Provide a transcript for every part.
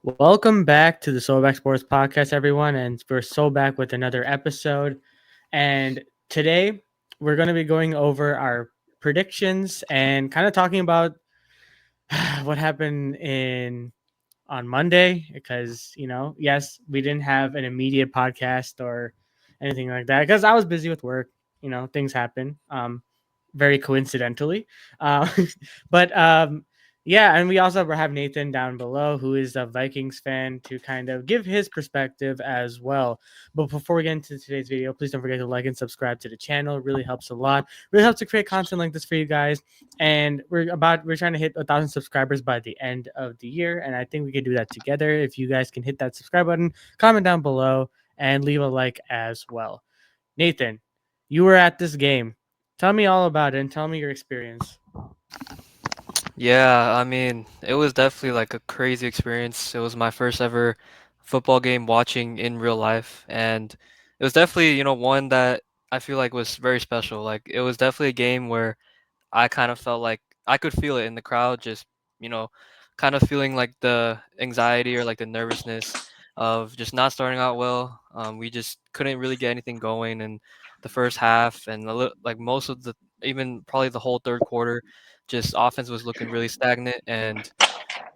Welcome back to the Sobacksports podcast, everyone, and we're so back with another episode. And today we're going to be going over our predictions and kind of talking about what happened in on Monday because yes, we didn't have an immediate podcast or anything like that because I was busy with work. Things happen. Very coincidentally. Uh, but yeah, and we also have Nathan down below, who is a Vikings fan, to kind of give his perspective as well. But before we get into today's video, please don't forget to like and subscribe to the channel. It really helps a lot. Really helps to create content like this for you guys. And we're trying to hit 1,000 subscribers by the end of the year, and I think we could do that together. If you guys can hit that subscribe button, comment down below, and leave a like as well. Nathan, you were at this game. Tell me all about it and tell me your experience. Yeah, I mean, it was definitely like a crazy experience. It was my first ever football game watching in real life, and it was definitely, one that I feel like was very special. Like it was definitely a game where I kind of felt like I could feel it in the crowd, just, you know, kind of feeling like the anxiety or like the nervousness of just not starting out well. We just couldn't really get anything going in the first half, and like most of the, even probably the whole third quarter, just offense was looking really stagnant. And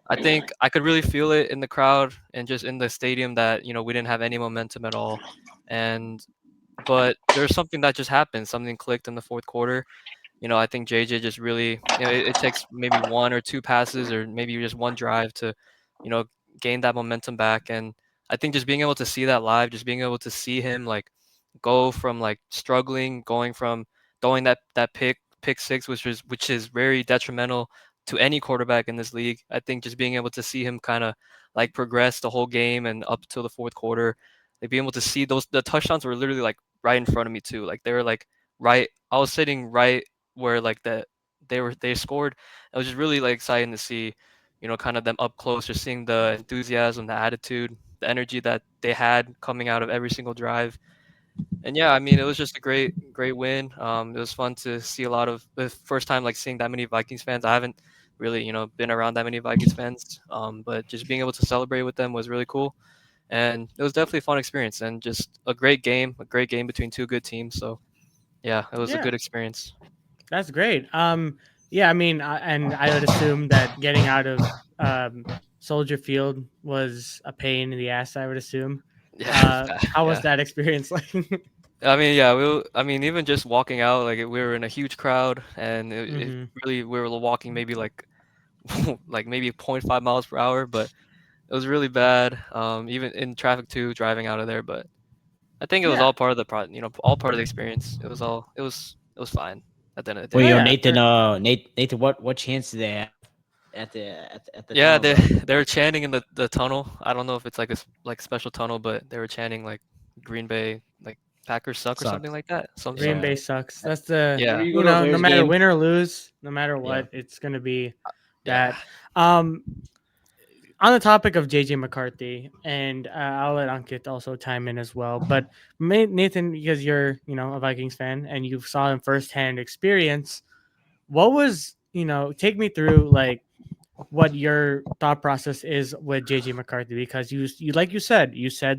I think I could really feel it in the crowd and just in the stadium that, we didn't have any momentum at all. And but there's something that just happened. Something clicked in the fourth quarter. I think JJ just really, it takes maybe one or two passes or maybe just one drive to, you know, gain that momentum back. And I think just being able to see that live, just being able to see him like go from like struggling, going from throwing that pick six, which is very detrimental to any quarterback in this league. I think just being able to see him kind of like progress the whole game and up till the fourth quarter, like being able to see the touchdowns were literally like right in front of me too. Like they were like right. I was sitting right where like they scored. It was just really like exciting to see, kind of them up close, just seeing the enthusiasm, the attitude, the energy that they had coming out of every single drive. And yeah, I mean, it was just a great win. It was fun to see a lot of the first time like seeing that many Vikings fans. I haven't really, been around that many Vikings fans. But just being able to celebrate with them was really cool. And it was definitely a fun experience and just a great game between two good teams. So yeah, it was a Yeah, good experience. that's great. Yeah, I mean, and I would assume that getting out of Soldier Field was a pain in the ass. I would assume. Yeah, How was yeah. that experience like? I mean, yeah, I mean, even just walking out, like we were in a huge crowd, and it hmm really we were walking maybe like like maybe 0.5 miles per hour, but it was really bad. Even in traffic too, driving out of there. But I think it was Yeah. all part of all part of the experience. It was fine at the end of the Well, Oh day. yeah. Nathan, Nathan, what chance do they have at the Yeah, tunnel they though? they were chanting in the tunnel. I don't know if it's like like special tunnel, but they were chanting like Green Bay, like Packers suck or something Sucks. like that. Some Green Yeah. Bay sucks. That's the Whenever yeah, you go to a no Bears matter game, win or lose, no matter yeah. what, it's gonna be yeah, that. Um, on the topic of JJ McCarthy, and I'll let Ankit also chime in as well. But Nathan, because you're a Vikings fan and you saw him firsthand experience, what was take me through like what your thought process is with JJ McCarthy because you like you said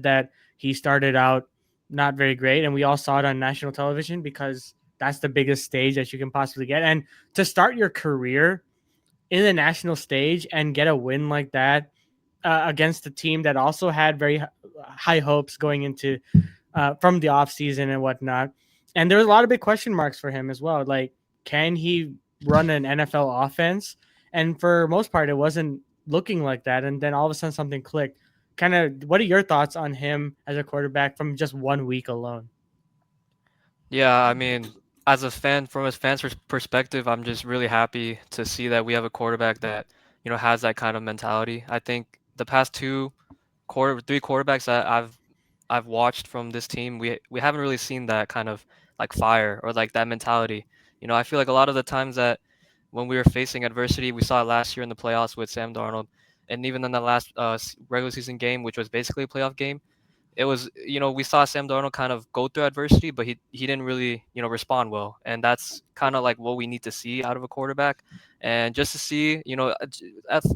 that he started out not very great, and we all saw it on national television because that's the biggest stage that you can possibly get, and to start your career in the national stage and get a win like that against a team that also had very high hopes going into from the offseason and whatnot. And there was a lot of big question marks for him as well. Like, can he run an NFL offense? And for most part, it wasn't looking like that. And then all of a sudden, something clicked. Kind of, what are your thoughts on him as a quarterback from just 1 week alone? yeah. I mean, as a fan, from a fan's perspective, I'm just really happy to see that we have a quarterback that has that kind of mentality. I think the past three quarterbacks that I've watched from this team, we haven't really seen that kind of like fire or like that mentality. I feel like a lot of the times that when we were facing adversity, we saw it last year in the playoffs with Sam Darnold, and even in the last regular season game, which was basically a playoff game, it was, we saw Sam Darnold kind of go through adversity, but he didn't really, respond well. And that's kind of like what we need to see out of a quarterback. And just to see,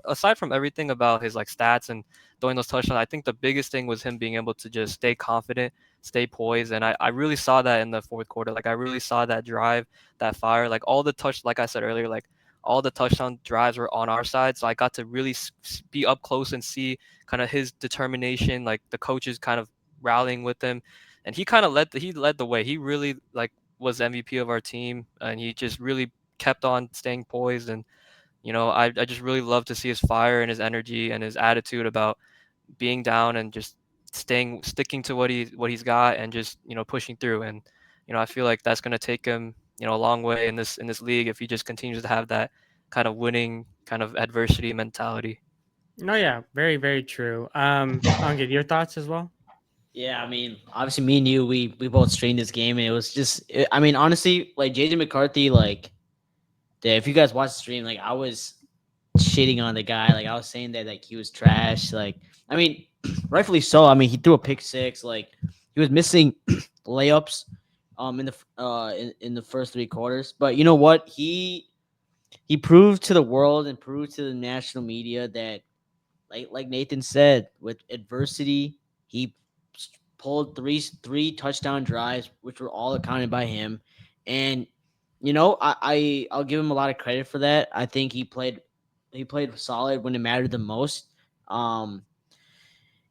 aside from everything about his like stats and throwing those touchdowns, I think the biggest thing was him being able to just stay confident, stay poised. And I really saw that in the fourth quarter. Like I really saw that drive, that fire, like all the touch, like I said earlier, like all the touchdown drives were on our side. So I got to really be up close and see kind of his determination, like the coaches kind of rallying with him, and he kind of led the way. He really like was MVP of our team, and he just really kept on staying poised. And I just really love to see his fire and his energy and his attitude about being down and just sticking to what he's got and just pushing through. And I feel like that's going to take him a long way in this league if he just continues to have that kind of winning kind of adversity mentality. No, yeah, very, very true. Angid, your thoughts as well? Yeah, I mean, obviously, me and you, we both streamed this game, and it was just, I mean, honestly, like JJ McCarthy, like, if you guys watch the stream, like, I was shitting on the guy, like, I was saying that like he was trash, like, I mean, rightfully so. I mean, he threw a pick six, like, he was missing layups, in the first three quarters, but you know what, he proved to the world and proved to the national media that like Nathan said, with adversity, he pulled three touchdown drives, which were all accounted by him. And I'll give him a lot of credit for that. I think he played solid when it mattered the most. Um,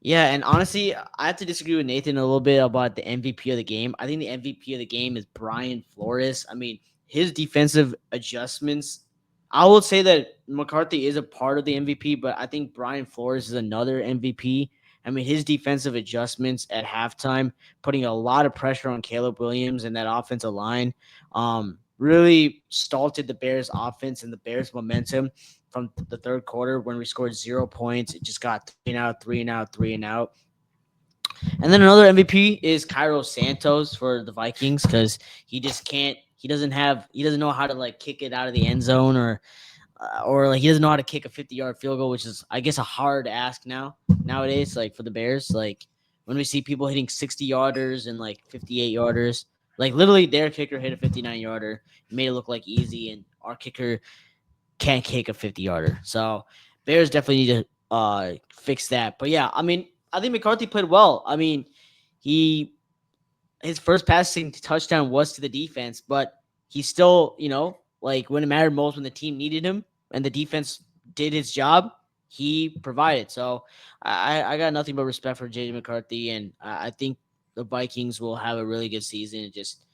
yeah, and honestly, I have to disagree with Nathan a little bit about the MVP of the game. I think the MVP of the game is Brian Flores. I mean, his defensive adjustments. I will say that McCarthy is a part of the MVP, but I think Brian Flores is another MVP. I mean, his defensive adjustments at halftime, putting a lot of pressure on Caleb Williams and that offensive line, really stalled the Bears' offense and the Bears' momentum from the third quarter when we scored 0 points. It just got 3 and out, 3 and out, 3 and out. And then another MVP is Cairo Santos for the Vikings because he just can't. He doesn't know how to like kick it out of the end zone or like he doesn't know how to kick a 50-yard field goal, which is I guess a hard ask nowadays. Like for the Bears, like when we see people hitting 60-yarders and like 58-yarders, like literally their kicker hit a 59-yarder, made it look like easy, and our kicker can't kick a 50-yarder. So Bears definitely need to fix that. But yeah, I mean, I think McCarthy played well. I mean, his first passing touchdown was to the defense, but he still, like when it mattered most, when the team needed him and the defense did his job, he provided. So I got nothing but respect for JJ McCarthy, and I think the Vikings will have a really good season. Just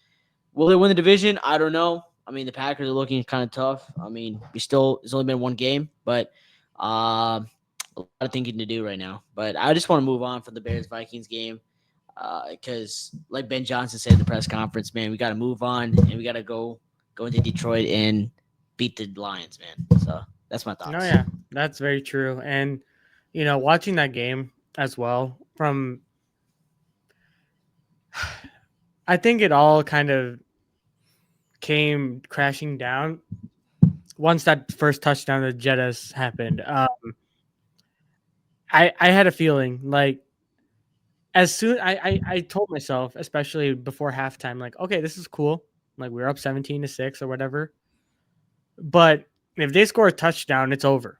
will they win the division? I don't know. I mean, the Packers are looking kind of tough. I mean, it's only been one game, but a lot of thinking to do right now. But I just want to move on from the Bears Vikings game because, like Ben Johnson said in the press conference, man, we got to move on and we got to go into Detroit and beat the Lions, man. So that's my No, thoughts. yeah, that's very true. And watching that game as well from, I think it all kind of came crashing down once that first touchdown of Jettas happened. I had a feeling like as soon I told myself, especially before halftime, like, okay, this is cool. Like we're up 17-6 or whatever. But if they score a touchdown, it's over.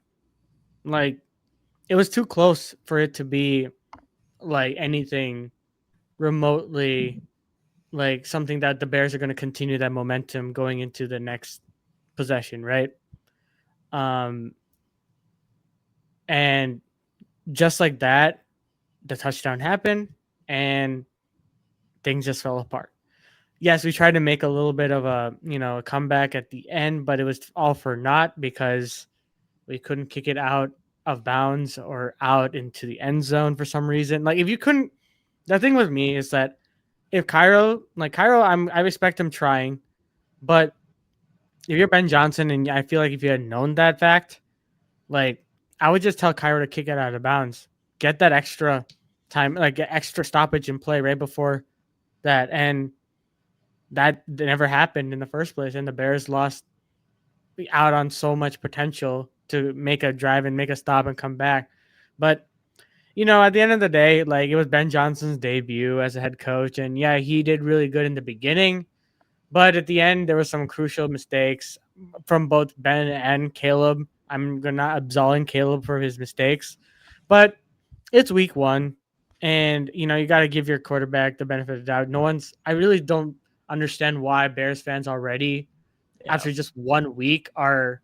Like it was too close for it to be like anything remotely like something that the Bears are going to continue that momentum going into the next possession, right? Um, and just like that, the touchdown happened and things just fell apart. Yes, we tried to make a little bit of a comeback at the end, but it was all for naught because we couldn't kick it out of bounds or out into the end zone for some reason. Like if you couldn't, the thing with me is that if Cairo, I respect him trying, but if you're Ben Johnson and I feel like if you had known that fact, like I would just tell Cairo to kick it out of bounds, get that extra time, like get extra stoppage and play right before that, and that never happened in the first place, and the Bears lost out on so much potential to make a drive and make a stop and come back. But at the end of the day, like it was Ben Johnson's debut as a head coach, and yeah, he did really good in the beginning, but at the end there was some crucial mistakes from both Ben and Caleb. I'm not absolving Caleb for his mistakes, but it's week one, and you got to give your quarterback the benefit of the doubt. No one's. I really don't understand why Bears fans already Yeah. after just 1 week are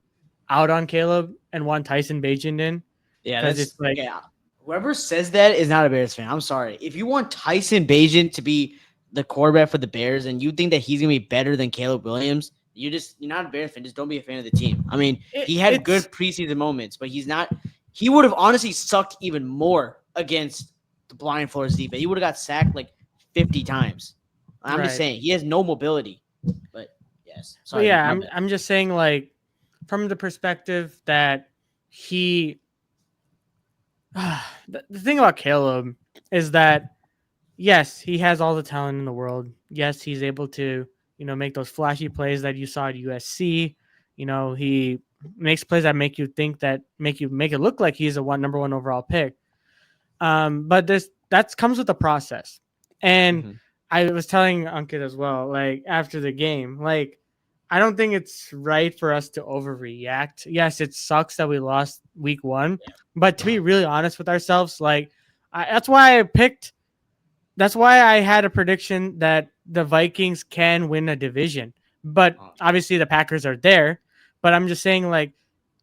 out on Caleb and want Tyson Bagent in Yeah, because it's that's like okay. Whoever says that is not a Bears fan. I'm sorry. If you want Tyson Bagent to be the quarterback for the Bears and you think that he's gonna be better than Caleb Williams, you're not a Bears fan. Just don't be a fan of the team. I mean, he had it's good preseason moments, but he's not. He would have honestly sucked even more against the blind Flores defense. He would have got sacked like 50 times. I'm just right. saying he has no mobility. But yes, But sorry, yeah, my I'm bad. I'm just saying like from the perspective that he the thing about Caleb is that yes, he has all the talent in the world. Yes, he's able to, make those flashy plays that you saw at USC. He makes plays that make it look like he's a number one overall pick. But this that comes with the process. And Mhm. I was telling Ankit as well, like after the game, like I don't think it's right for us to overreact. Yes, it sucks that we lost week one, but to be really honest with ourselves, like that's why I picked that's why I had a prediction that the Vikings can win a division. But Uh, obviously the Packers are there. But I'm just saying, like,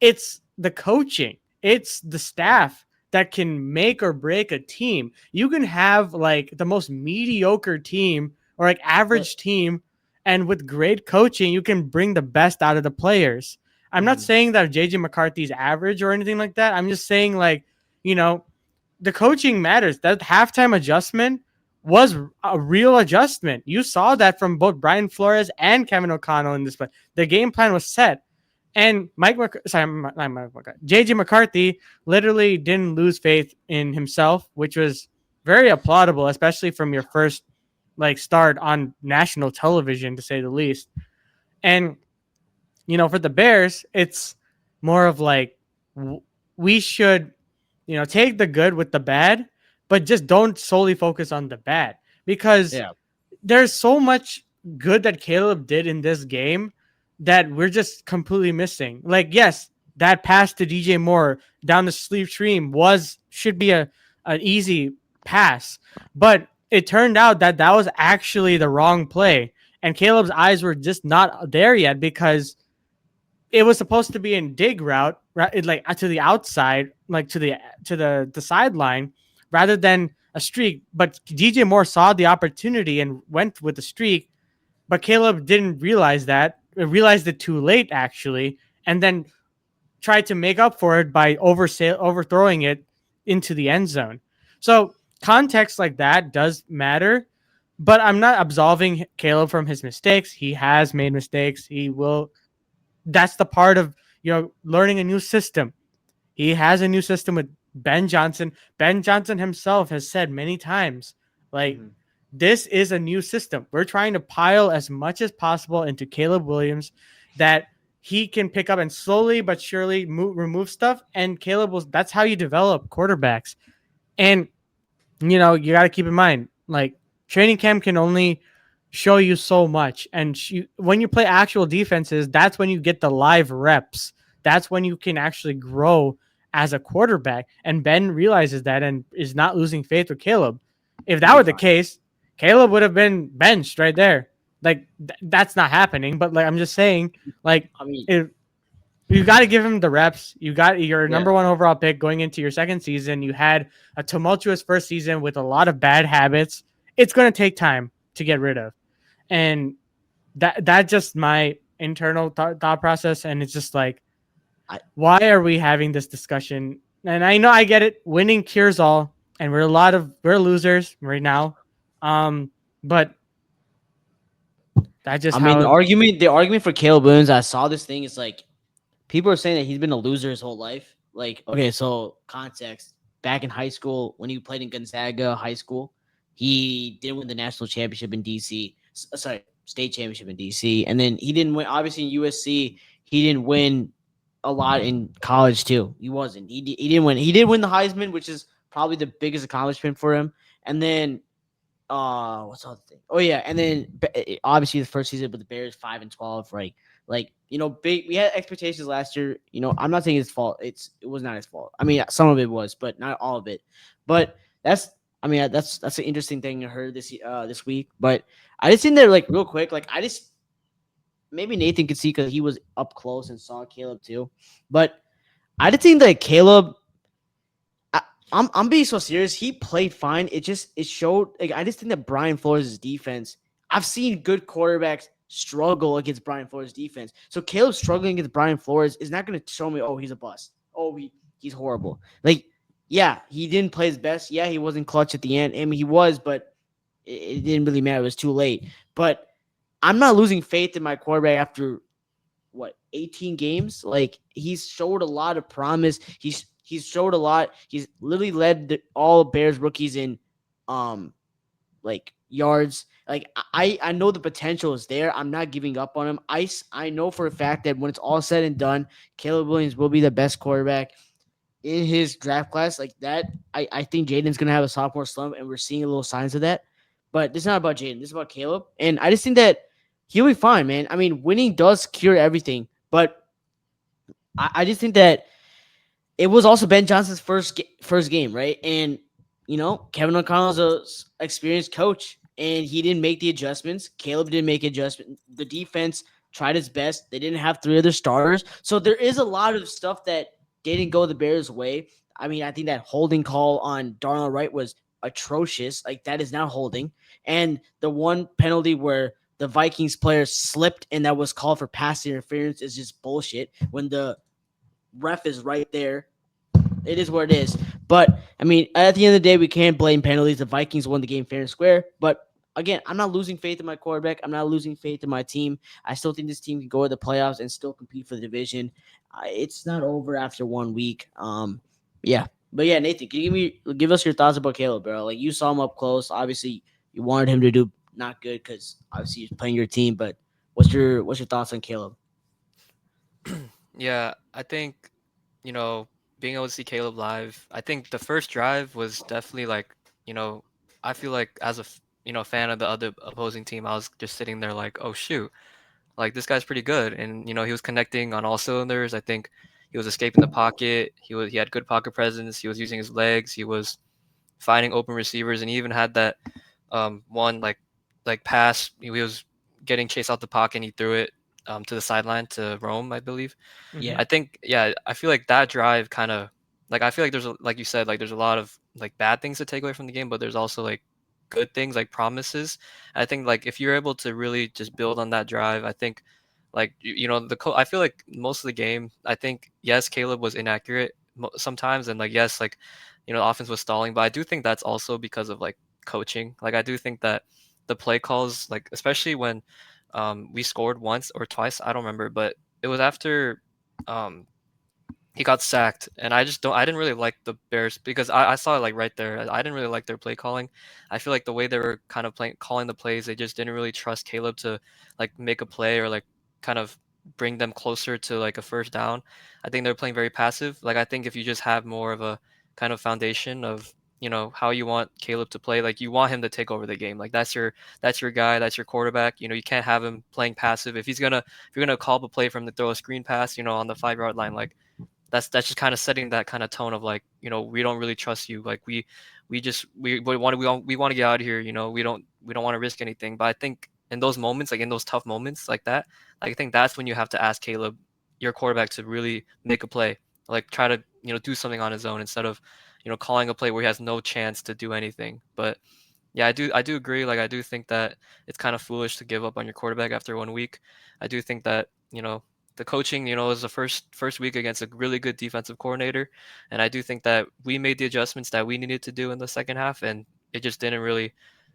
it's the coaching, it's the yeah. staff that can make or break a team. You can have like the most mediocre team or like But average team, and with great coaching, you can bring the best out of the players. I'm not mhm. saying that JJ McCarthy's average or anything like that. I'm just saying, like, you know, the coaching matters. That halftime adjustment was a real adjustment. You saw that from both Brian Flores and Kevin O'Connell in this play. The game plan was set. And JJ McCarthy literally didn't lose faith in himself, which was very applaudable, especially from your first like start on national television, to say the least. And for the Bears, it's more of like we should, take the good with the bad, but just don't solely focus on the bad because Yeah. there's so much good that Caleb did in this game that we're just completely missing. Like, yes, that pass to DJ Moore down the sleeve stream should be a an easy pass, but it turned out that that was actually the wrong play, and Caleb's eyes were just not there yet because it was supposed to be in dig route, right? Like to the outside, like to the sideline, rather than a streak. But DJ Moore saw the opportunity and went with the streak. But Caleb didn't realize that. Realized it too late, actually, and then tried to make up for it by overthrowing it into the end zone. So context like that does matter. But I'm not absolving Caleb from his mistakes. He has made mistakes. He will. That's the part of learning a new system. He has a new system with Ben Johnson. Ben Johnson himself has said many times, like, Mhm. this is a new system. We're trying to pile as much as possible into Caleb Williams that he can pick up and slowly but surely remove stuff. And Caleb will. That's how you develop quarterbacks. And you got to keep in mind, like, training camp can only show you so much. And when you play actual defenses, that's when you get the live reps. That's when you can actually grow as a quarterback. And Ben realizes that and is not losing faith with Caleb. If He'll that be were the fine. case, Caleb would have been benched right there. Like, that's not happening. But, like, I'm just saying, like, I mean, if you got to give him the reps. You got your yeah. number one overall pick going into your second season. You had a tumultuous first season with a lot of bad habits. It's going to take time to get rid of, and that's just my internal thought process. And it's just like, I why are we having this discussion? And I know I get it. Winning cures all, and we're losers right now. But that's just I mean, how. the argument for Caleb Williams, I saw this thing. It's like people are saying that he's been a loser his whole life. Like, okay, so context. Back in high school, when he played in Gonzaga High School, he didn't win the national championship in DC. Sorry, state championship in DC, and then he didn't win. Obviously, in USC, he didn't win a lot in college too. He wasn't. He didn't win. He did win the Heisman, which is probably the biggest accomplishment for him. And then what's the other thing? Oh yeah, and then obviously the first season with the Bears 5-12, right? Like big. We had expectations last year. I'm not saying it's fault. It was not his fault. I mean, some of it was, but not all of it. But that's I mean that's an interesting thing I heard this week. But I just think that like real quick, like I just maybe Nathan could see because he was up close and saw Caleb too. But I just think that Caleb I'm being so serious. He played fine. It showed like I just think that Brian Flores' defense. I've seen good quarterbacks struggle against Brian Flores' defense. So Caleb struggling against Brian Flores is not going to show me, oh, he's a bust. Oh, he's horrible. Like, yeah, he didn't play his best. Yeah, he wasn't clutch at the end. I mean, he was, but it didn't really matter. It was too late. But I'm not losing faith in my quarterback after 18 games. Like he's showed a lot of promise. He's showed a lot. He's literally led all Bears rookies in like yards. Like I know the potential is there. I'm not giving up on him. I know for a fact that when it's all said and done, Caleb Williams will be the best quarterback in his draft class. Like that, I think Jaden's gonna have a sophomore slump, and we're seeing a little signs of that. But this is not about Jaden. This is about Caleb, and I just think that he'll be fine, man. I mean, winning does cure everything, but I just think that it was also Ben Johnson's first game, right? And Kevin O'Connell's a experienced coach, and he didn't make the adjustments. Caleb didn't make adjustments. The defense tried its best. They didn't have three other starters, so there is a lot of stuff that didn't go the Bears' way. I mean, I think that holding call on Darnell Wright was atrocious. Like that is not holding, and the one penalty where the Vikings player slipped and that was called for pass interference is just bullshit. When the ref is right there, it is what it is. But I mean, at the end of the day, we can't blame penalties. The Vikings won the game fair and square. But again, I'm not losing faith in my quarterback. I'm not losing faith in my team. I still think this team can go to the playoffs and still compete for the division. It's not over after 1 week. Yeah. But yeah, Nathan, can you give us your thoughts about Caleb, bro? Like you saw him up close. Obviously, you wanted him to do not good because obviously he's playing your team. But what's your thoughts on Caleb? Yeah, I think, you know, being able to see Caleb live, I think the first drive was definitely like, you know, I feel like as a fan of the other opposing team, I was just sitting there like, oh shoot, like this guy's pretty good, and he was connecting on all cylinders. I think he was escaping the pocket. He had good pocket presence. He was using his legs. He was finding open receivers, and he even had that one like pass. He was getting chased out the pocket, and he threw it to the sideline to Rome, I believe. Mhm. I think, yeah, I feel like that drive kind of like I feel like like you said, like there's a lot of like bad things to take away from the game, but there's also like good things like promises. I think like if you're able to really just build on that drive, I think like I feel like most of the game, I think yes, Caleb was inaccurate sometimes, and like yes, like the offense was stalling, but I do think that's also because of like coaching. Like I do think that the play calls, like especially when we scored once or twice, I don't remember, but it was after um he got sacked, and I didn't really like the Bears because I saw it like right there. I didn't really like their play calling. I feel like the way they were kind of calling the plays, they just didn't really trust Caleb to like make a play or like kind of bring them closer to like a first down. I think they're playing very passive. Like I think if you just have more of a kind of foundation of how you want Caleb to play, like you want him to take over the game. Like that's your guy, that's your quarterback. You can't have him playing passive. If you're gonna call up a play for him to throw a screen pass, on the 5 yard line, like that's just kind of setting that kind of tone of like, we don't really trust you. Like we want to get out of here. We don't want to risk anything. But I think in those moments, like in those tough moments like that, like, I think that's when you have to ask Caleb, your quarterback, to really make a play, like try to do something on his own instead of calling a play where he has no chance to do anything. But yeah, I do agree. Like I do think that it's kind of foolish to give up on your quarterback after 1 week. I do think that the coaching was the first week against a really good defensive coordinator, and I do think that we made the adjustments that we needed to do in the second half, and it just didn't really,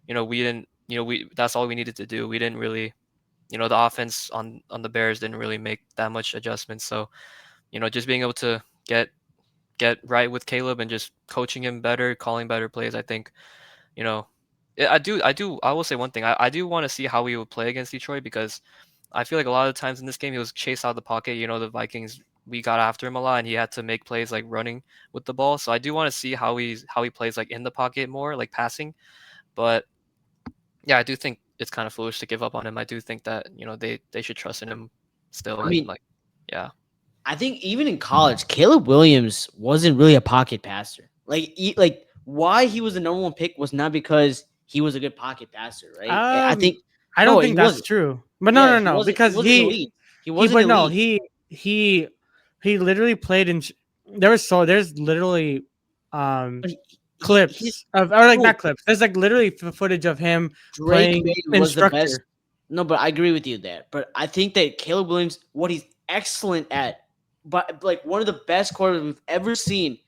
we didn't, we that's all we needed to do. We didn't really, the offense on the Bears didn't really make that much adjustments. So just being able to get right with Caleb and just coaching him better, calling better plays, I think you know, I will say one thing. I do want to see how he would play against Detroit because I feel like a lot of times in this game he was chased out of the pocket. The Vikings we got after him a lot, and he had to make plays like running with the ball. So I do want to see how he plays like in the pocket more, like passing. But yeah, I do think it's kind of foolish to give up on him. I do think that they should trust in him still, I and mean, like yeah. I think even in college, Caleb Williams wasn't really a pocket passer. Like why he was the number one pick was not because he was a good pocket passer, right? I Um, think I don't no, he think that's wasn't. true. But no, Yeah, no, he no, wasn't. He because wasn't elite. He he, wasn't but no, elite. he he literally played in. There's literally um But he clips of, or like no, not clips. There's like literally footage of him Drake playing May was the best. instructor. No, but I agree with you there. But I think that Caleb Williams, what he's excellent at, but like one of the best quarterbacks we've ever seen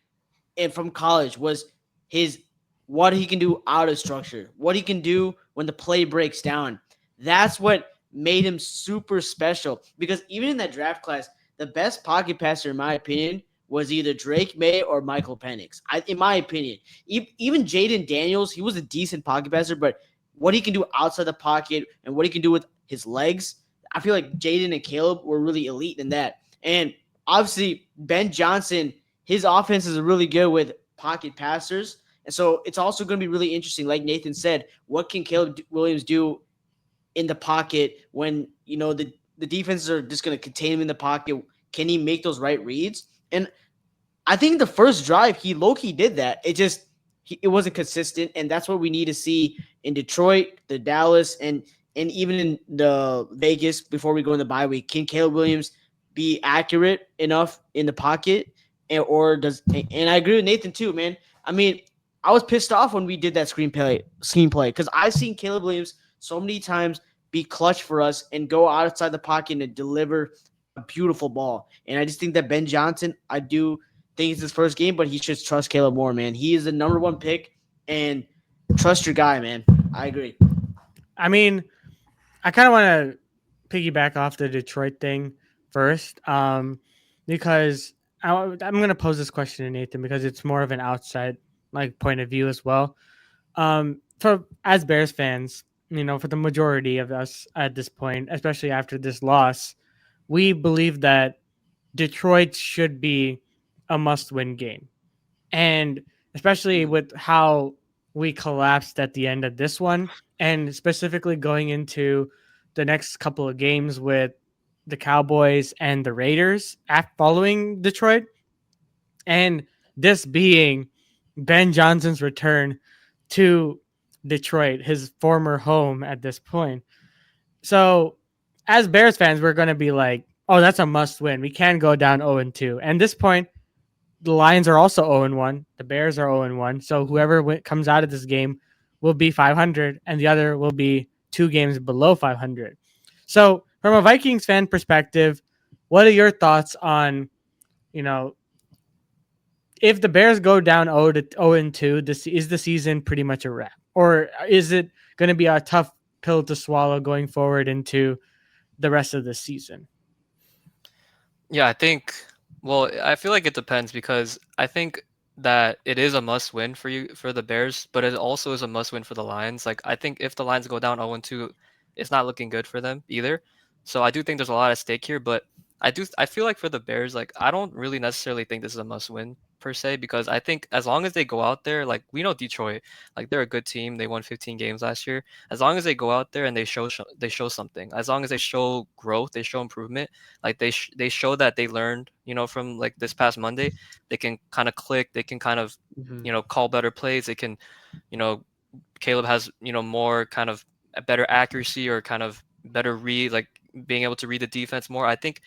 and from college was his what he can do out of structure, what he can do when the play breaks down. That's what made him super special. Because even in that draft class, the best pocket passer, in my opinion, was either Drake May or Michael Penix. In my opinion, even Jaden Daniels, he was a decent pocket passer, but what he can do outside the pocket and what he can do with his legs, I feel like Jaden and Caleb were really elite in that. And obviously, Ben Johnson, his offense is really good with pocket passers. And so it's also going to be really interesting. Like Nathan said, what can Caleb Williams do in the pocket when, the defenses are just going to contain him in the pocket? Can he make those right reads? And I think the first drive, he low-key did that. It wasn't consistent, and that's what we need to see in Detroit, the Dallas, and even in the Vegas before we go in the bye week. Can Caleb Williams be accurate enough in the pocket, or does? And I agree with Nathan too, man. I mean, I was pissed off when we did that screenplay because I've seen Caleb Williams so many times be clutch for us and go outside the pocket and deliver a beautiful ball. And I just think that Ben Johnson, I do think it's his first game, but he should trust Caleb Moore, man. He is the number one pick, and trust your guy, man. I agree. I mean, I kind of want to piggyback off the Detroit thing first, because I'm going to pose this question to Nathan because it's more of an outside like point of view as well. For as Bears fans, for the majority of us at this point, especially after this loss, we believe that Detroit should be a must-win game, and especially with how we collapsed at the end of this one, and specifically going into the next couple of games with the Cowboys and the Raiders following Detroit, and this being Ben Johnson's return to Detroit, his former home at this point. So, as Bears fans, we're going to be like, oh, that's a must win. We can't go down 0-2. And at this point, the Lions are also 0-1. The Bears are 0-1. So, whoever comes out of this game will be 500, and the other will be 2 games below 500. So, from a Vikings fan perspective, what are your thoughts on, you know, if the Bears go down 0-2, this is the season pretty much a wrap, or is it going to be a tough pill to swallow going forward into the rest of the season? Yeah, I think, well, I feel like it depends because I think that it is a must win for the Bears, but it also is a must win for the Lions. Like I think if the Lions go down 0-2, it's not looking good for them either. So I do think there's a lot at stake here, but I feel like for the Bears, like I don't really necessarily think this is a must win per se because I think as long as they go out there, like we know Detroit, like they're a good team. They won 15 games last year. As long as they go out there and they show something, as long as they show growth, they show improvement, like they show that they learned, from like this past Monday. They can kind of click. They can kind of, Mm-hmm. call better plays. They can, you know, Caleb has, more kind of a better accuracy or kind of better read, like being able to read the defense more. I think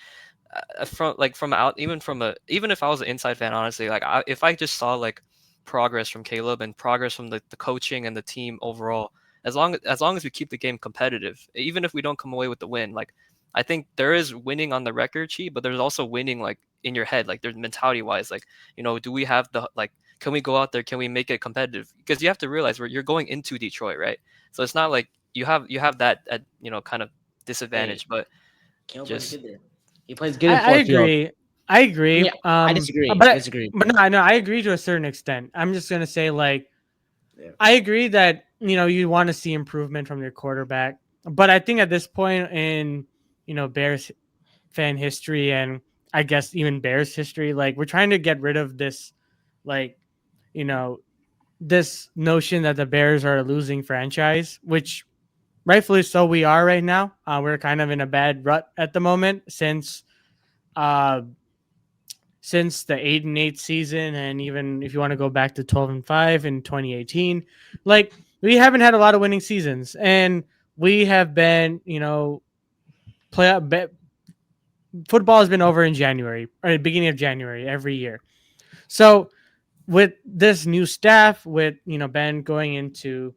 from out even if I was an inside fan, honestly, like if I just saw like progress from Caleb and progress from the coaching and the team overall, as long as we keep the game competitive, even if we don't come away with the win, like I think there is winning on the record sheet, but there's also winning like in your head, like there's mentality wise, like do we have the like can we go out there, can we make it competitive, because you have to realize you're going into Detroit, right? So it's not like you have that at kind of Hey, disadvantage, but Caleb plays just good there. He plays good in I Ford Field. agree. I I agree. mean, I disagree. I But disagree. but no, I know I agree to a certain extent. I'm just gonna say like Yeah. I agree that you want to see improvement from your quarterback, but I think at this point in Bears fan history and I guess even Bears history. Like we're trying to get rid of this, like you know, this notion that the Bears are a losing franchise, which rightfully so we are right now. We're kind of in a bad rut at the moment uh, since the 8-8 season, and even if you want to go back to 12-5 in 2018, like we haven't had a lot of winning seasons, and we have been, play football has been over in January or the beginning of January every year. So with this new staff, with Ben going into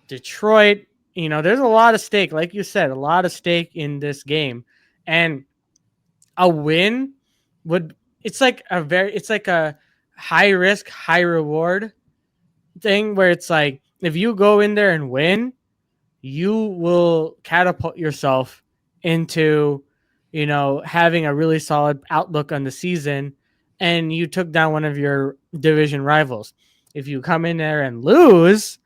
Detroit, there's a lot of stake, like you said, a lot of stake in this game, and a win would it's like a high risk, high reward thing where it's like if you go in there and win, you will catapult yourself into, having a really solid outlook on the season, and you took down one of your division rivals. If you come in there and lose,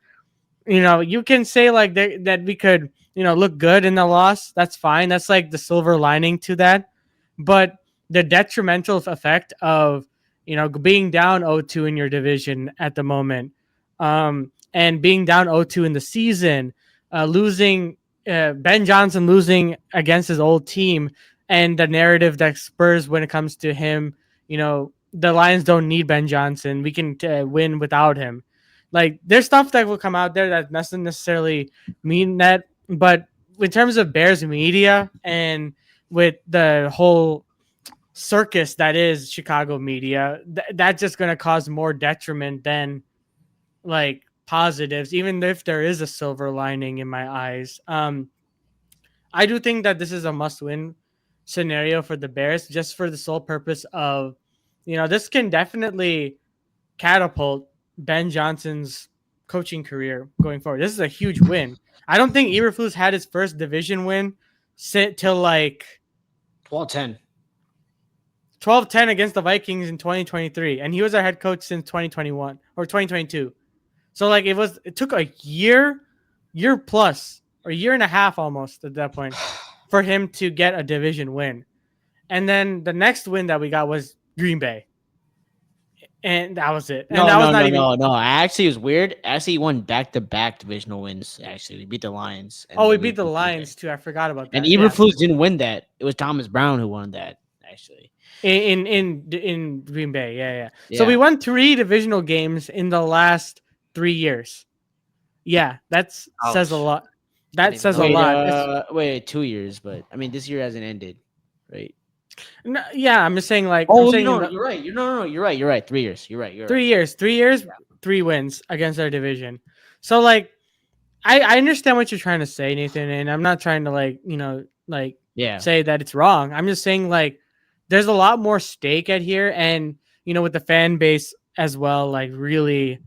you can say like that we could, look good in the loss. That's fine. That's like the silver lining to that. But the detrimental effect of, being down 0-2 in your division at the moment, and being down 0-2 in the season, losing, Ben Johnson losing against his old team, and the narrative that Spurs when it comes to him, the Lions don't need Ben Johnson. We can win without him. Like there's stuff that will come out there that doesn't necessarily mean that, but in terms of Bears media and with the whole circus that is Chicago media, that's just going to cause more detriment than like positives, even if there is a silver lining in my eyes. I do think that this is a must-win scenario for the Bears, just for the sole purpose of, this can definitely catapult Ben Johnson's coaching career going forward. This is a huge win. I don't think Eberflus had his first division win sit till like 12-10. 12-10 against the Vikings in 2023, and he was our head coach since 2021 or 2022. So like it took a year plus, or a year and a half almost at that point for him to get a division win. And then the next win that we got was Green Bay. And that was it. And that was not even. No. Actually, it was weird. Actually, he won back-to-back divisional wins. Actually, we beat the Lions. Oh, we beat the Lions too. I forgot about that. And Eberflus didn't win that. It was Thomas Brown who won that. Actually, in Green Bay, yeah. So we won 3 divisional games in the last 3 years. Yeah, says a lot. That says a lot. Wait, 2 years, but I mean, this year hasn't ended, right? No, yeah, I'm just saying like. Oh, you're right. You're right. 3 years. You're right. 3 years. 3 years. Yeah. 3 wins against our division. So like, I understand what you're trying to say, Nathan, and I'm not trying to say that it's wrong. I'm just saying like, there's a lot more stake at here, and with the fan base as well, like really.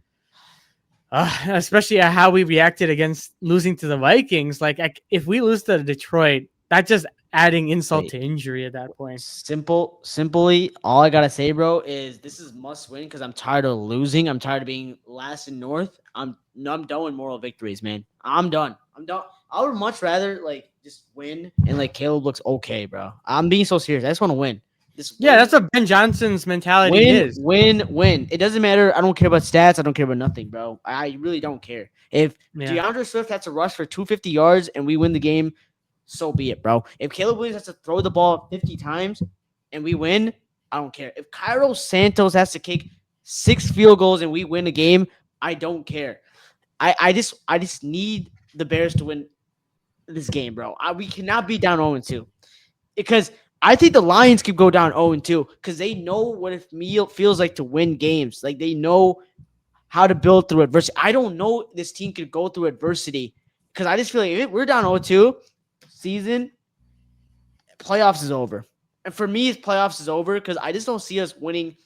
Especially at how we reacted against losing to the Vikings. Like, if we lose to Detroit, that's just adding insult to injury at that point. Simply, all I gotta say, bro, is this is must win because I'm tired of losing. I'm tired of being last in North. I'm done with moral victories, man. I'm done. I would much rather like just win and like Caleb looks okay, bro. I'm being so serious. I just want to win. Yeah, that's what Ben Johnson's mentality is. Win. It doesn't matter. I don't care about stats. I don't care about nothing, bro. I really don't care. If DeAndre Swift has to rush for 250 yards and we win the game, so be it, bro. If Caleb Williams has to throw the ball 50 times and we win, I don't care. If Cairo Santos has to kick 6 field goals and we win a game, I don't care. I just need the Bears to win this game, bro. We cannot be down 0-2 because I think the Lions could go down 0-2 because they know what it feels like to win games. Like they know how to build through adversity. I don't know this team could go through adversity because I just feel like if we're down 0-2 season, playoffs is over. And for me, playoffs is over because I just don't see us winning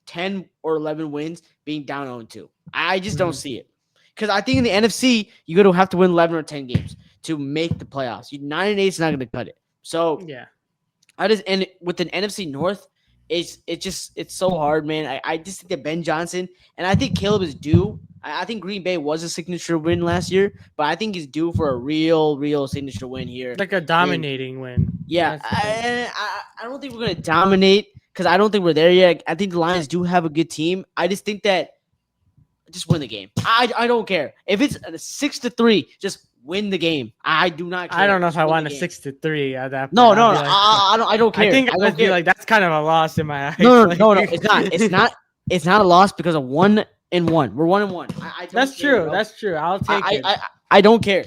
10 or 11 wins being down 0-2. I just don't see it. Because I think in the NFC, you're going to have to win 11 or 10 games to make the playoffs. 9-8 is not going to cut it. So yeah. And with an NFC North it's so hard, man. I just think that Ben Johnson and I think Caleb is due. I think Green Bay was a signature win last year, but I think he's due for a real signature win here. Like a And dominating win. yeah, That's the thing. I don't think we're gonna dominate because I don't think we're there yet. I think the Lions do have a good team. I just think that just win the game. I don't care if it's a 6-3. Just win the game. I do not I care. don't know if Just I win the want a game. 6-3 at that point. No, I'll no, be no. like, I don't I care. think I I don't would be care. like, that's kind of a loss in my eyes. No, no, Like, no, no. It's not. It's not. It's not a loss because of 1-1. We're 1-1. I don't That's care, true. bro. That's true. I'll take I, it. I, I, I don't care.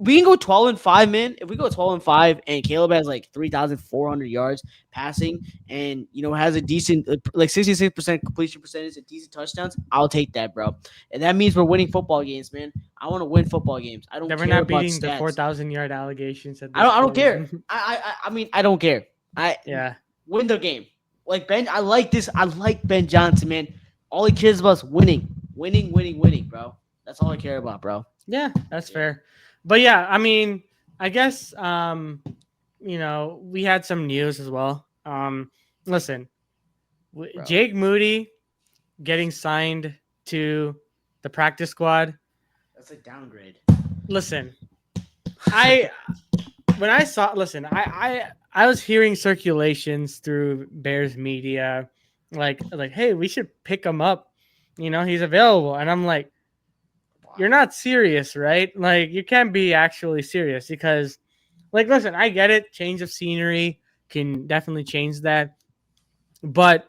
We can go 12-5, man. If we go 12-5, and Caleb has like 3,400 yards passing, and has a decent like 66% completion percentage and decent touchdowns, I'll take that, bro. And that means we're winning football games, man. I want to win football games. I don't That we're care not about beating the stats. 4,000-yard allegations at I this don't. I don't point. care. I mean, I don't care. I Yeah. win the game. Like Ben, I like this. I like Ben Johnson, man. All he cares about is winning, bro. That's all I care about, bro. Yeah, that's Yeah, fair. But yeah, I mean, I guess we had some news as well. Listen, bro. Jake Moody getting signed to the practice squad. That's a downgrade. Listen, I when I saw listen, I was hearing circulations through Bears media like hey, we should pick him up. He's available. And I'm like, you're not serious, right? Like you can't be actually serious because listen, I get it. Change of scenery can definitely change that. But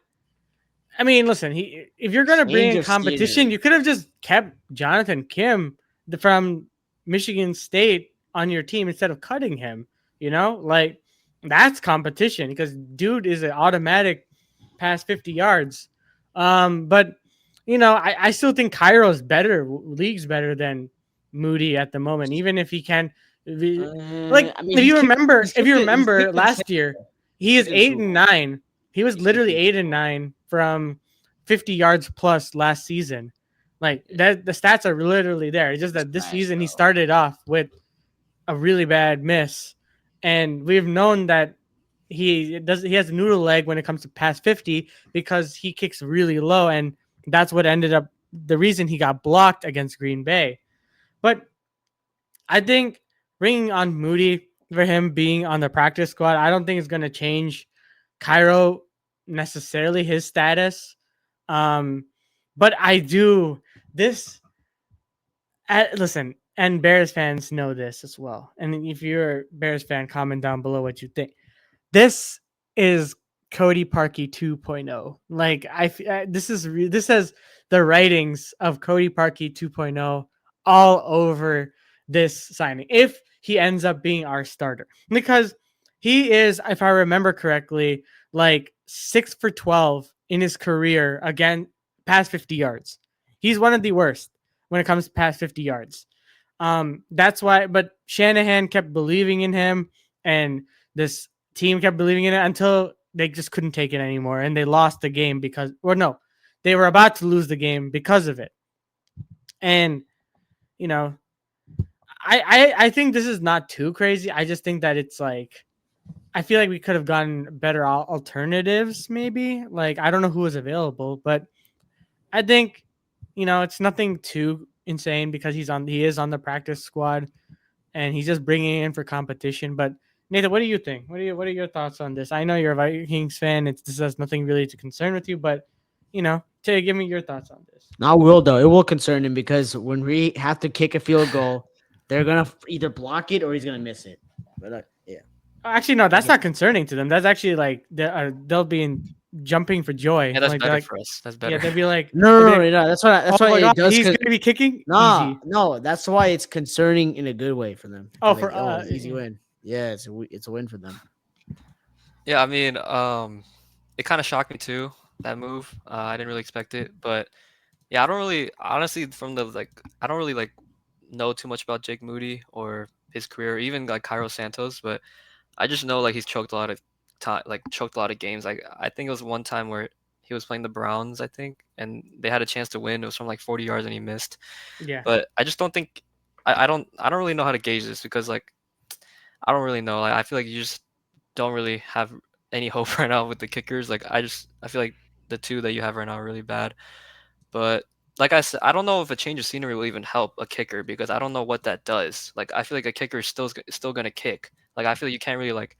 I mean, listen, if you're gonna bring Change in of competition, scenery. you could have just kept Jonathan Kim from Michigan State on your team instead of cutting him. Like that's competition because dude is an automatic past 50 yards. But I still think Cairo is better, league's better than Moody at the moment, even if he can. Like I mean, if he's you kicked. remember, He's if you kicked it. He's remember kicked it. last year, he He's is kicked it to eight Super and Bowl. nine. He was He's kicked literally it to eight Super and Bowl. nine from 50 yards plus last season. Like that, the stats are literally there. It's just He's that this trash, season he bro. started off with a really bad miss, and we've known that he has a noodle leg when it comes to past 50 because he kicks really low, and that's what ended up the reason he got blocked against Green Bay. But I think bringing on Moody for him being on the practice squad, I don't think it's going to change Cairo necessarily his status. Um, but I do this. Listen, and Bears fans know this as well. And if you're a Bears fan, comment down below what you think. This is Cody Parkey 2.0. Like this has the writings of Cody Parkey 2.0 all over this signing. If he ends up being our starter, because he is, if I remember correctly, like 6 for 12 in his career again past 50 yards. He's one of the worst when it comes to past 50 yards. That's why, but Shanahan kept believing in him, and this team kept believing in it until they just couldn't take it anymore, and they lost the game because, or no, they were about to lose the game because of it. And you know, I think this is not too crazy. I just think that it's like I feel like we could have gotten better alternatives, maybe. Like I don't know who was available, but I think it's nothing too insane because he is on the practice squad and he's just bringing it in for competition. But Nathan, what do you think? What are your thoughts on this? I know you're a Vikings fan. This has nothing really to concern with you, but give me your thoughts on this. Not will though. It will concern him because when we have to kick a field goal, they're gonna either block it or he's gonna miss it. But yeah, Actually, no, that's okay. not concerning to them. That's actually like they'll be jumping for joy. Yeah, that's Like they're better like, for us. That's yeah, better. they'll be No, like, no. oh That's why my god, it does. he's gonna be kicking Nah, easy. no. That's why it's concerning in a good way for them. Oh, They're for like, oh, easy win. Yeah, it's a win for them. Yeah, I mean, it kind of shocked me too, that move. I didn't really expect it, but yeah, I don't really, honestly, I don't really like know too much about Jake Moody or his career, even like Cairo Santos, but I just know like he's choked a lot of time, like choked a lot of games. Like I think it was one time where he was playing the Browns, I think, and they had a chance to win. It was from like 40 yards and he missed. yeah. But I just don't think I don't really know how to gauge this because like I don't really know. Like I feel like you just don't really have any hope right now with the kickers. Like I feel like the two that you have right now are really bad. But like I said, I don't know if a change of scenery will even help a kicker because I don't know what that does. Like I feel like a kicker is still gonna kick. Like I feel like you can't really like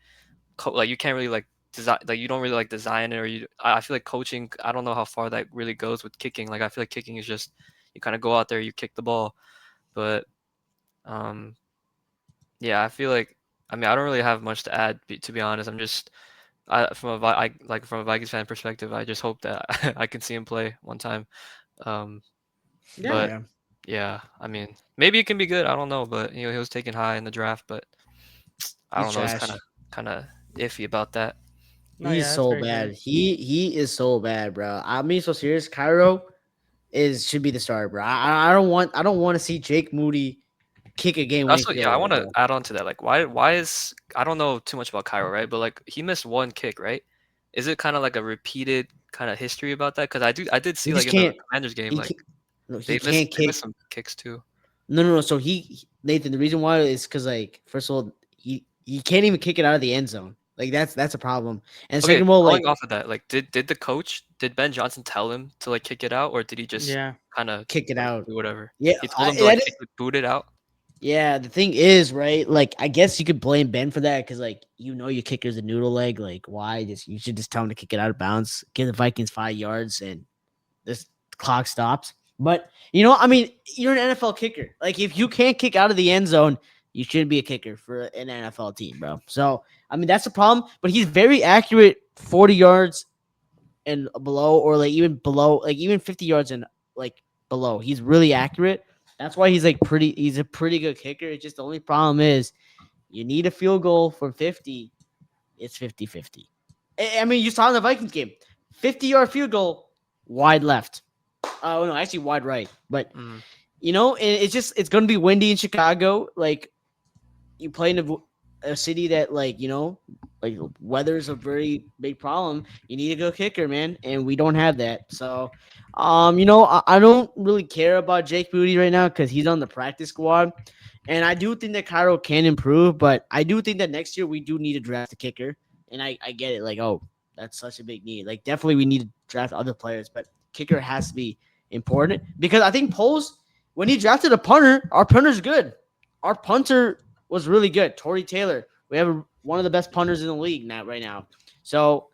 like you can't really like design like you don't really like design it or you. I feel like coaching. I don't know how far that really goes with kicking. Like I feel like kicking is just you kind of go out there, you kick the ball. But um yeah, I feel like I mean I don't really have much to add to be honest. I'm just from a Vikings fan perspective, I just hope that I can see him play one time. Um, Yeah. but Yeah, yeah, I mean, maybe it can be good. I don't know, but he was taken high in the draft, but I he's don't know. It's trash. kind of iffy about that. No, He's yeah, that's so very bad. true. He is so bad, bro. I'm being so serious. Cairo is should be the starter, bro. I don't want to see Jake Moody kick a game winning Also, yeah, field I goal, want to bro. add on to that. Like, why is I don't know too much about Cairo, right? But like, he missed one kick, right? Is it kind of like a repeated kind of history about that? Because I did He see like just in the can't. Commanders game, He like can't. No, he can't they missed kick. some kicks too. No. So Nathan. The reason why is because like first of all, he can't even kick it out of the end zone. Like that's a problem. And Okay, second of all, going like off of that, like, did Ben Johnson tell him to like kick it out, or did he just Yeah. kind of kick it like out. do whatever? Yeah, He told him to like that kick is. it, boot it out. Yeah, the thing is, right? Like, I guess you could blame Ben for that because, like, your kicker's a noodle leg. Like, why? Just you should just tell him to kick it out of bounds, give the Vikings 5 yards, and this clock stops. But I mean, you're an NFL kicker. Like, if you can't kick out of the end zone, you shouldn't be a kicker for an NFL team, bro. So, I mean, that's a problem. But he's very accurate, 40 yards and below, or like even below, like even 50 yards and like below. He's really accurate. That's why he's like pretty. He's a pretty good kicker. It's just the only problem is you need a field goal from 50. It's 50-50. I mean, you saw in the Vikings game, 50-yard field goal, wide left. Oh no, actually wide right. But Mm. it's gonna be windy in Chicago. Like you play in a city that like weather is a very big problem. You need a good kicker, man, and we don't have that. So, I don't really care about Jake Moody right now because he's on the practice squad, and I do think that Cairo can improve, but I do think that next year we do need to draft a kicker, and I get it, like that's such a big need. Like definitely we need to draft other players, but kicker has to be important because I think Poles when he drafted a punter, our punter's good. Our punter was really good. Torrey Taylor. We have one of the best punters in the league now right now. So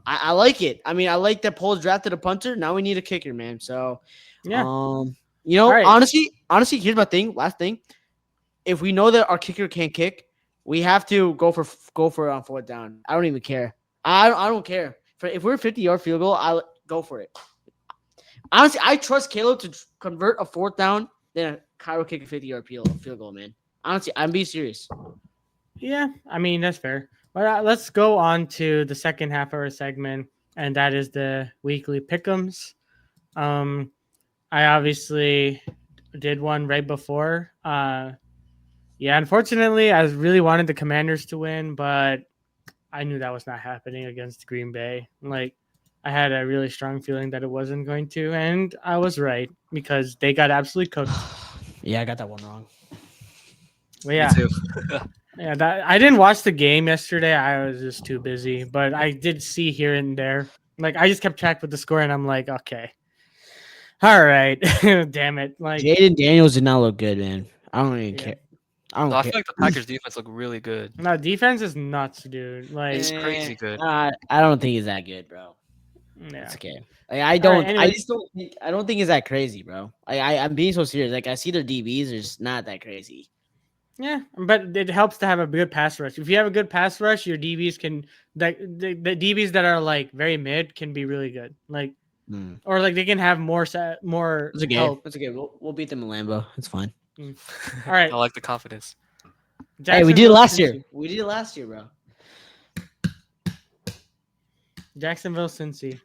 I like it. I mean, I like that Poles drafted a punter. Now we need a kicker, man. So, Yeah. All right. honestly, here's my thing. Last thing, if we know that our kicker can't kick, we have to go for it on fourth down. I don't even care. I don't care. If we're a 50-yard field goal, I'll go for it. Honestly, I trust Caleb to convert a fourth down than a Cairo kick a 50-yard field goal, man. Honestly, I'm being serious. Yeah, I mean that's fair. But let's go on to the second half of our segment, and that is the weekly pick'ems. Um, I obviously did one right before. Yeah, unfortunately, I really wanted the Commanders to win, but I knew that was not happening against Green Bay. Like, I had a really strong feeling that it wasn't going to, and I was right because they got absolutely cooked. Yeah, I got that one wrong. But Me yeah, too. yeah, that I didn't watch the game yesterday. I was just too busy, but I did see here and there. Like, I just kept track with the score, and I'm like, okay, all right, damn it, like, Jaden Daniels did not look good, man. I don't even yeah. care. I No, don't I care. feel like the Packers defense looked really good. No, defense is nuts, dude. It's Like, Eh, crazy good. I don't think he's that good, bro. It's yeah. okay. Like, I All right. don't. I Anyways, just don't think. I don't think it's that crazy, bro. I'm being so serious. Like I see their DBs are just not that crazy. yeah, but it helps to have a good pass rush. If you have a good pass rush, your DBs can the DBs that are like very mid can be really good. Like Hmm. or like they can have more It's okay. help. It's okay. We'll beat them in Lambeau. It's fine. Mm. All right, I like the confidence. Hey, we did it Jacksonville, last year. Cincy. We did it last year, bro. Jacksonville, Cincy.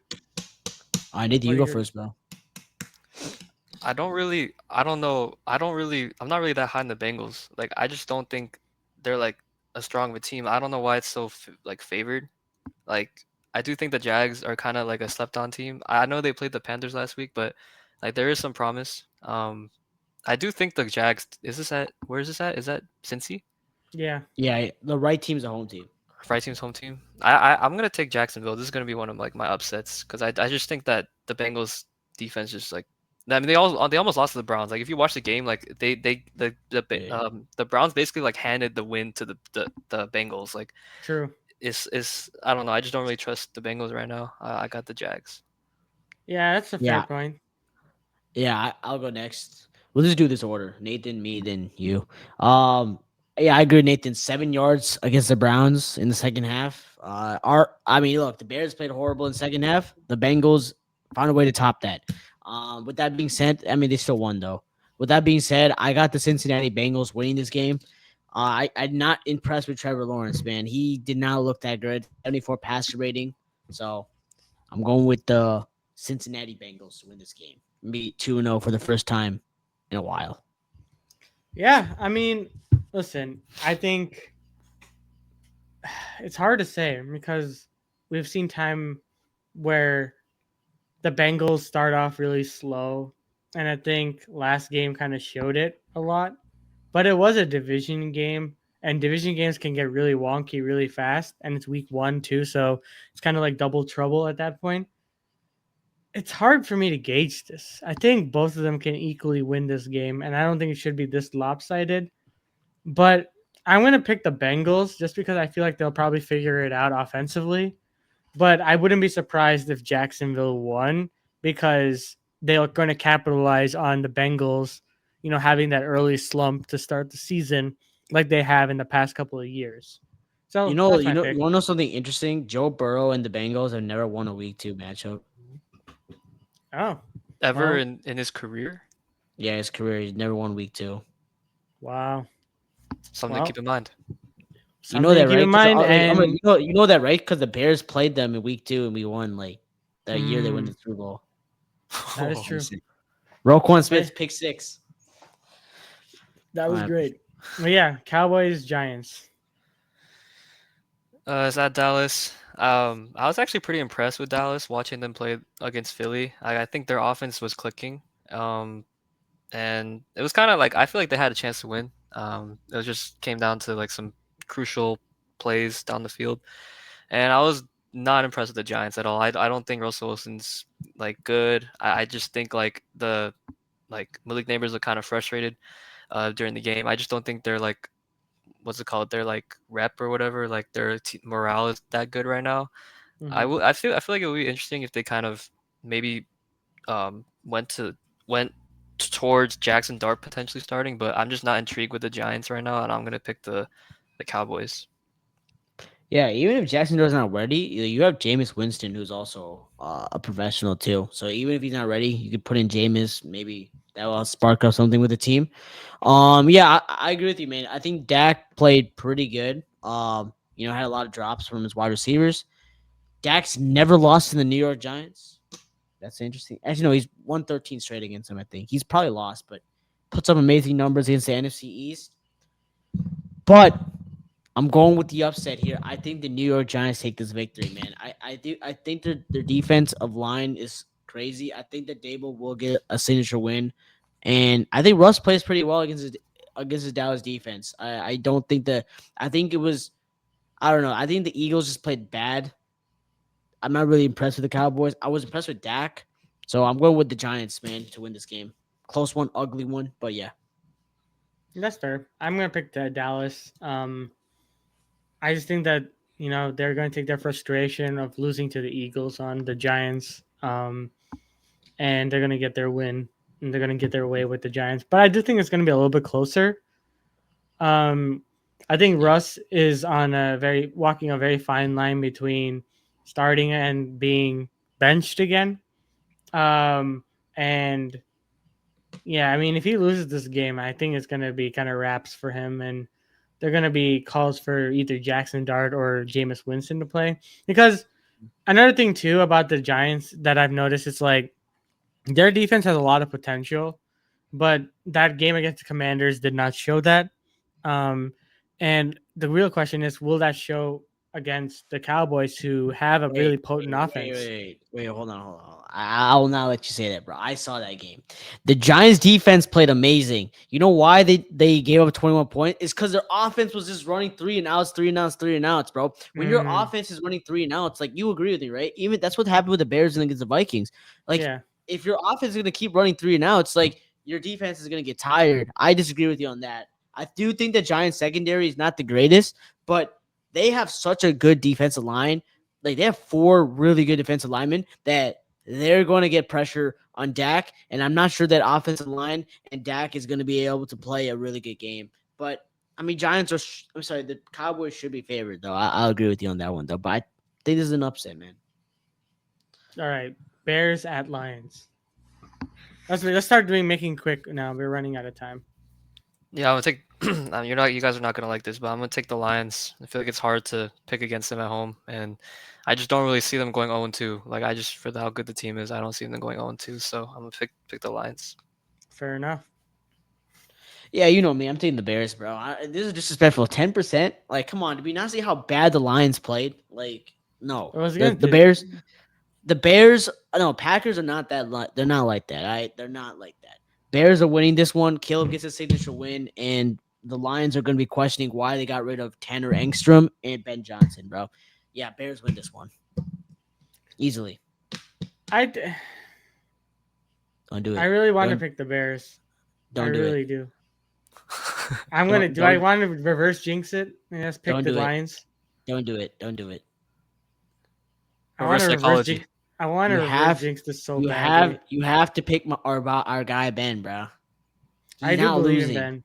I need What you are go your first, bro. I don't know. I'm not really that high in the Bengals. Like, I just don't think they're like a strong of a team. I don't know why it's so like favored. Like, I do think the Jags are kind of like a slept on team. I know they played the Panthers last week, but like there is some promise. I do think the Jags. Where is this at? Is that Cincy? yeah? Yeah, the right team's a home team. Right team's home team. I'm gonna take Jacksonville. This is gonna be one of like my upsets because I just think that the Bengals defense just like I mean they almost lost to the Browns. Like if you watch the game, like Yeah. the Browns basically like handed the win to the Bengals. Like True. it's I don't know. I just don't really trust the Bengals right now. I got the Jags. Yeah, that's a fair Yeah. point. Yeah, I'll go next. We'll just do this order: Nathan, me, then you. Um, yeah, I agree, Nathan. 7 yards against the Browns in the second half. I mean, look, the Bears played horrible in the second half. The Bengals found a way to top that. With that being said, I mean, they still won though. With that being said, I got the Cincinnati Bengals winning this game. I'm not impressed with Trevor Lawrence, man. He did not look that good. 74 passer rating. So I'm going with the Cincinnati Bengals to win this game. Be 2-0 for the first time in a while. Yeah, I mean, listen, I think it's hard to say because we've seen time where the Bengals start off really slow, and I think last game kind of showed it a lot. But it was a division game, and division games can get really wonky really fast, and it's week 1 too, so it's kind of like double trouble at that point. It's hard for me to gauge this. I think both of them can equally win this game, and I don't think it should be this lopsided. But I'm going to pick the Bengals just because I feel like they'll probably figure it out offensively. But I wouldn't be surprised if Jacksonville won because they're going to capitalize on the Bengals, having that early slump to start the season like they have in the past couple of years. You So know, that's you my know, you pick. want to know something interesting? Joe Burrow and the Bengals have never won a week 2 matchup. Oh, Ever well, in his career, Yeah, his career, he's never won week 2. wow. something to keep Well, in mind. You know something to that, keep right? in Because mind. like, And you know that, right? Because the Bears played them in week 2 and we won like the year they went to mm, the Super Bowl. that is Oh, true. Listen. Roquan But Smith pick 6. that All was right. great. But yeah, Cowboys, Giants. is that Dallas? I was actually pretty impressed with Dallas watching them play against Philly. I think their offense was clicking. And it was kind of like I feel like they had a chance to win. It was just came down to like some crucial plays down the field, and I was not impressed with the Giants at all. I don't think Russell Wilson's like good. I just think like the like Malik Neighbors look kind of frustrated during the game. I just don't think they're like what's it called? They're like rep or whatever. Like their morale is that good right now. Hmm. I feel like it would be interesting if they kind of maybe um, went to went towards Jackson Dart potentially starting, but I'm just not intrigued with the Giants right now, and I'm gonna pick the Cowboys. Yeah, even if Jackson Doe's not ready, you have Jameis Winston, who's also a professional too. So even if he's not ready, you could put in Jameis. Maybe that will spark up something with the team. Yeah, I agree with you, man. I think Dak played pretty good. Had a lot of drops from his wide receivers. Dak's never lost to the New York Giants. That's interesting. Actually, no, he's won 13 straight against them. I think he's probably lost, but puts up amazing numbers against the NFC East. But I'm going with the upset here. I think the New York Giants take this victory, man. I think their defensive line is crazy. I think that Dable will get a signature win, and I think Russ plays pretty well against his Dallas defense. I don't think that. I think it was. I don't know. I think the Eagles just played bad. I'm not really impressed with the Cowboys. I was impressed with Dak, so I'm going with the Giants, man, to win this game. Close one, ugly one, but yeah. That's fair. I'm gonna pick the Dallas. I just think that they're going to take their frustration of losing to the Eagles on the Giants, and they're going to get their win, and they're going to get their way with the Giants. But I do think it's going to be a little bit closer. Um, I think Yeah. Russ is on walking a very fine line between starting and being benched again. And yeah, I mean, if he loses this game, I think it's going to be kind of wraps for him, and they're going to be calls for either Jackson Dart or Jameis Winston to play. Because another thing too about the Giants that I've noticed, it's like their defense has a lot of potential, but that game against the Commanders did not show that. Um, and the real question is, will that show against the Cowboys, who have a really potent offense. Hold on. I will not let you say that, bro. I saw that game. The Giants defense played amazing. You know why they gave up 21 points? It's because their offense was just running three and outs, bro. When your Mm, offense is running three and outs, like you agree with me, right? Even that's what happened with the Bears and against the Vikings. Like yeah, if your offense is gonna keep running three and outs, like your defense is gonna get tired. I disagree with you on that. I do think the Giants secondary is not the greatest, but they have such a good defensive line. Like they have four really good defensive linemen that they're going to get pressure on Dak, and I'm not sure that offensive line and Dak is going to be able to play a really good game. But I mean, Giants are. I'm sorry, the Cowboys should be favored though. I'll agree with you on that one though. But I think this is an upset, man. all right. Bears at Lions. Let's start making quick now. We're running out of time. Yeah, I'm gonna take. You guys are not gonna like this, but I'm gonna take the Lions. I feel like it's hard to pick against them at home, and I just don't really see them going 0-2. Like I just, for how good the team is, I don't see them going 0-2. So I'm gonna pick the Lions. Fair enough. Yeah, you know me. I'm taking the Bears, bro. This is disrespectful. 10%. Like, come on. Did we not see how bad the Lions played? Like, no. It was The, against the Bears. The Bears, no, Packers are not that. They're not like that. They're not like that. Bears are winning this one. Caleb gets a signature win, and the Lions are going to be questioning why they got rid of Tanner Engstrom and Ben Johnson, bro. Yeah, Bears win this one easily. I Don't do it. I really want to Don't- pick the Bears. I Don't do really it. do. I'm gonna. Don't- Do I don't- want to reverse jinx it? And just pick Don't the do it. Lions. Don't do it. Don't do it. I want Reverse to reverse psychology. jinx. I want to You reverse have- jinx this so You badly. have to pick our guy Ben, bro. He's I do not believe losing. in Ben,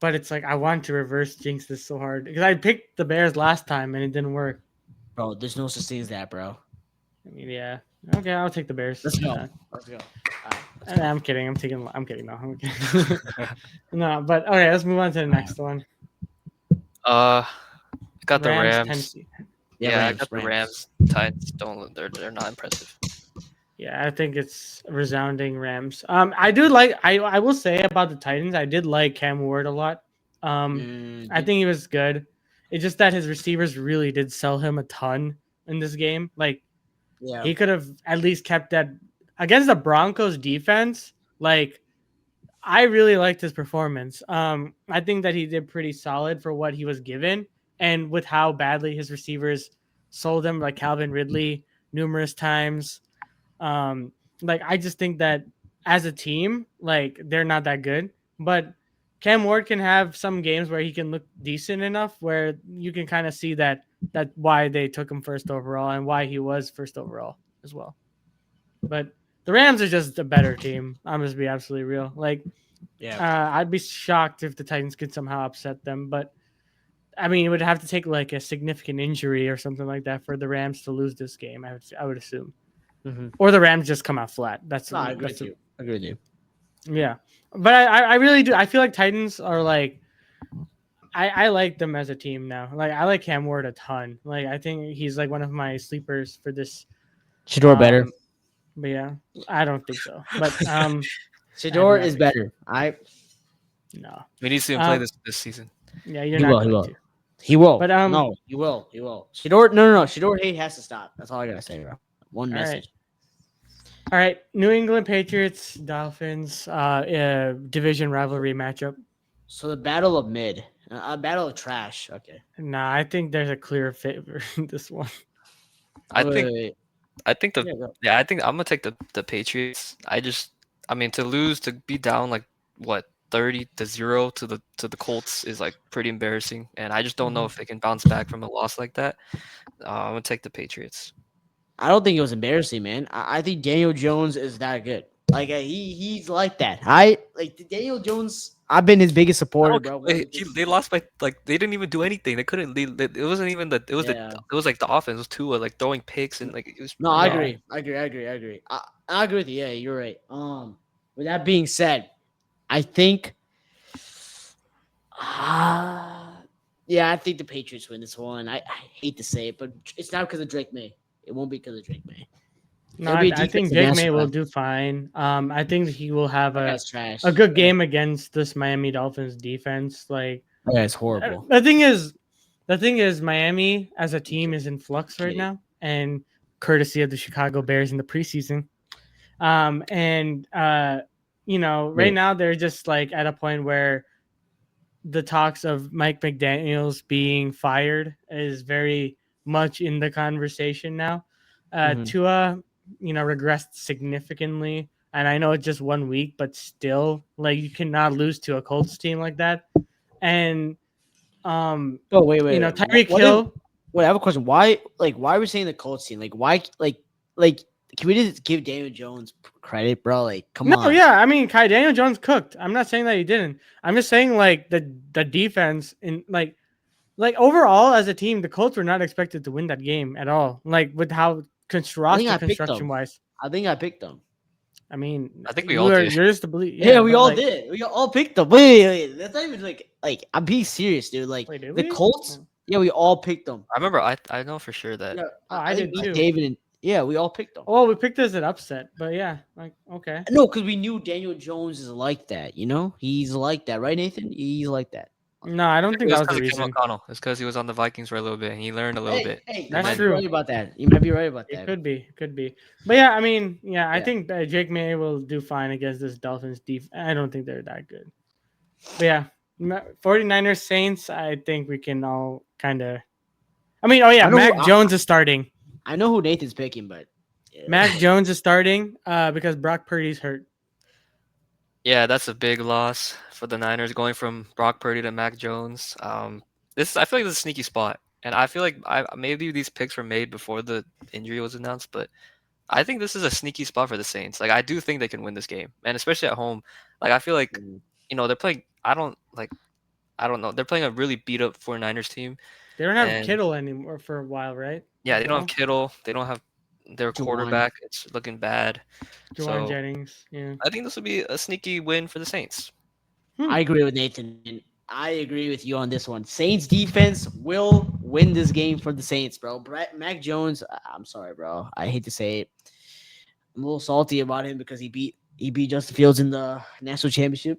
but it's like I want to reverse jinx this so hard because I picked the Bears last time and it didn't work. Bro, there's no such thing as that, bro. I mean, yeah. Okay, I'll take the Bears. Let's go. Yeah. Let's go. All right. I'm kidding. I'm kidding. No, I'm kidding. No, but okay. Let's move on to the next one. I got the Rams, Rams. Tennessee. Yeah, I Rams, got the Rams. Rams. Titans don't. They're not impressive. Yeah, I think it's resounding Rams. I do like. I will say about the Titans. I did like Cam Ward a lot. I think he was good. It's just that his receivers really did sell him a ton in this game. Like Yeah. he could have at least kept that against the Broncos defense. Like I really liked his performance. I think that he did pretty solid for what he was given, and with how badly his receivers sold him, like Calvin Ridley, numerous times. Like I just think that as a team, like they're not that good, but Cam Ward can have some games where he can look decent enough where you can kind of see that why they took him first overall and why he was first overall as well. But the Rams are just a better team. I'm just be absolutely real. Like, I'd be shocked if the Titans could somehow upset them, but I mean, it would have to take like a significant injury or something like that for the Rams to lose this game. I would assume, or the Rams just come out flat. That's I agree with you. I agree with you. Yeah, but I really do. I feel like Titans are like. I like them as a team now. Like I like Cam Ward a ton. Like I think he's like one of my sleepers for this. Shador better. But yeah, I don't think so. But Shador is better. No. We need to see him play this season. Yeah, you're not going to. He will. But no, he will. He will. Shador, no. Shador hate has to stop. That's all I gotta say, bro. One message. All right. New England Patriots, Dolphins, division rivalry matchup. So the battle of mid, a battle of trash. Okay. Nah, I think there's a clear favor in this one. I think I'm gonna take the Patriots. I mean to be down like what 30-0 to the Colts is like pretty embarrassing, and I just don't know if they can bounce back from a loss like that. I'm gonna take the Patriots. I don't think it was embarrassing, man. I think Daniel Jones is that good. Like he's like that. Daniel Jones. I've been his biggest supporter, bro. They lost by like they didn't even do anything. They couldn't. It wasn't even that. It was it was like the offense was Tua like throwing picks and like it was. No, I agree. I agree with you. Yeah, you're right. With that being said, I think. I think the Patriots win this one. I hate to say it, but it's not because of Drake May. It won't be because of Drake May. No, I think Drake May will do fine. I think he will have a good game against this Miami Dolphins defense. Like, it's horrible. The thing is, The thing is, Miami as a team is in flux right Kidding. now, and courtesy of the Chicago Bears in the preseason. And right Wait. now they're just like at a point where the talks of Mike McDaniels being fired is very much in the conversation now. Mhm. Tua, regressed significantly, and I know it's just 1 week, but still, like you cannot lose to a Colts team like that. And Oh wait. Tyreek What if? Hill. Wait, I have a question. Why are we saying the Colts team? Like, why? Like, can we just give Daniel Jones credit, bro? Like, come No, on. yeah, I mean, Kai Daniel Jones cooked. I'm not saying that he didn't. I'm just saying like the defense in like overall as a team, the Colts were not expected to win that game at all. Like with how I think roster I picked construction them. wise. I think I picked them. I mean, I think we all did. you're just to believe, Yeah, yeah. we But all like, did. We all picked them. Wait. That's not even like I'm being serious, dude. Like wait, did the we? Colts. Oh, Yeah, we all picked them. I remember. I know for sure that. Yeah, I I think did me, too. David, and yeah, we all picked them. Well, we picked this as an upset, but yeah, like okay. No, because we knew Daniel Jones is like that. You know, he's like that, right, Nathan? He's like that. No, I don't It think that was was the because of Kevin reason. O'Connell. It's because he was on the Vikings for a little bit and he learned a little bit. Hey, you And That's might then be true. right about that. You might be right about It that. could be, could be. But yeah, I mean, yeah, I Yeah. think Jake May will do fine against this Dolphins def. I don't think they're that good. But yeah, 49ers Saints, I think we can all kind of. I mean, oh yeah, I know. Mac Jones is starting. I know who Nathan's picking, but Mac Jones is starting because Brock Purdy's hurt. yeah, that's a big loss for the Niners going from Brock Purdy to Mac Jones. This I feel like this is a sneaky spot, and I feel like maybe these picks were made before the injury was announced, but I think this is a sneaky spot for the Saints. Like I do think they can win this game, and especially at home. Like I feel like they're playing. I don't know. They're playing a really beat up 49ers team, They don't have and Kittle anymore for a while, right? yeah, As they don't have well, Kittle. They don't have their Juwan. quarterback. It's looking bad. Juwan So Jennings. Yeah. I think this will be a sneaky win for the Saints. Hmm. I agree with Nathan. Man. I agree with you on this one. Saints defense will win this game for the Saints, bro. Mac Jones. I'm sorry, bro. I hate to say it. I'm a little salty about him because he beat Justin Fields in the national championship.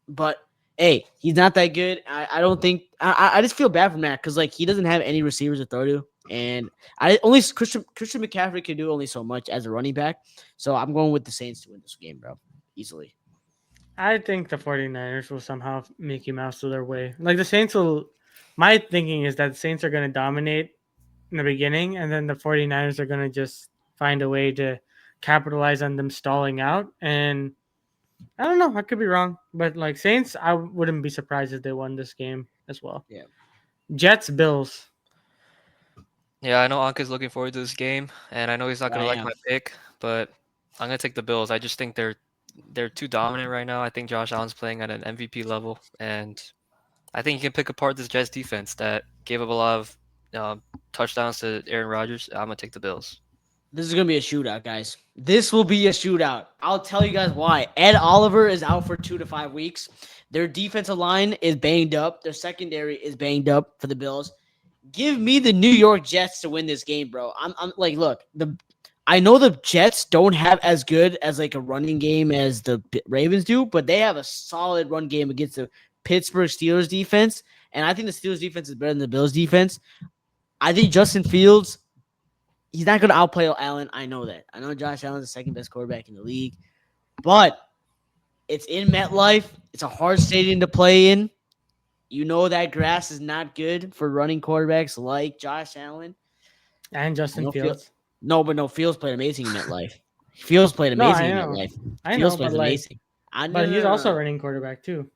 But hey, he's not that good. I don't think I just feel bad for Mac because like he doesn't have any receivers to throw to, and I only Christian McCaffrey can do only so much as a running back. So I'm going with the Saints to win this game, bro, easily. I think the 49ers will somehow Mickey Mouse to their way. Like the Saints will. My thinking is that the Saints are going to dominate in the beginning, and then the 49ers are going to just find a way to capitalize on them stalling out. And I don't know. I could be wrong, but like Saints, I wouldn't be surprised if they won this game as well. Yeah. Jets, Bills. Yeah, I know Anka's looking forward to this game, and I know he's not I gonna like am. my pick, but I'm gonna take the Bills. I just think they're too dominant right now. I think Josh Allen's playing at an MVP level, and I think he can pick apart this Jets defense that gave up a lot of touchdowns to Aaron Rodgers. I'm gonna take the Bills. This is gonna be a shootout, guys. This will be a shootout. I'll tell you guys why. Ed Oliver is out for 2 to 5 weeks. Their defensive line is banged up. Their secondary is banged up for the Bills. Give me the New York Jets to win this game, bro. I'm like, look, I know the Jets don't have as good as like a running game as the Ravens do, but they have a solid run game against the Pittsburgh Steelers defense, and I think the Steelers defense is better than the Bills defense. I think Justin Fields, he's not going to outplay Allen. I know that. I know Josh Allen's the second best quarterback in the league, but it's in MetLife. It's a hard stadium to play in. You know that grass is not good for running quarterbacks like Josh Allen. And I Justin don't feel Fields. no, Fields played amazing in MetLife. Fields played No, amazing I in know. MetLife. I Fields know, but plays like, amazing. but he's also a No. running quarterback too.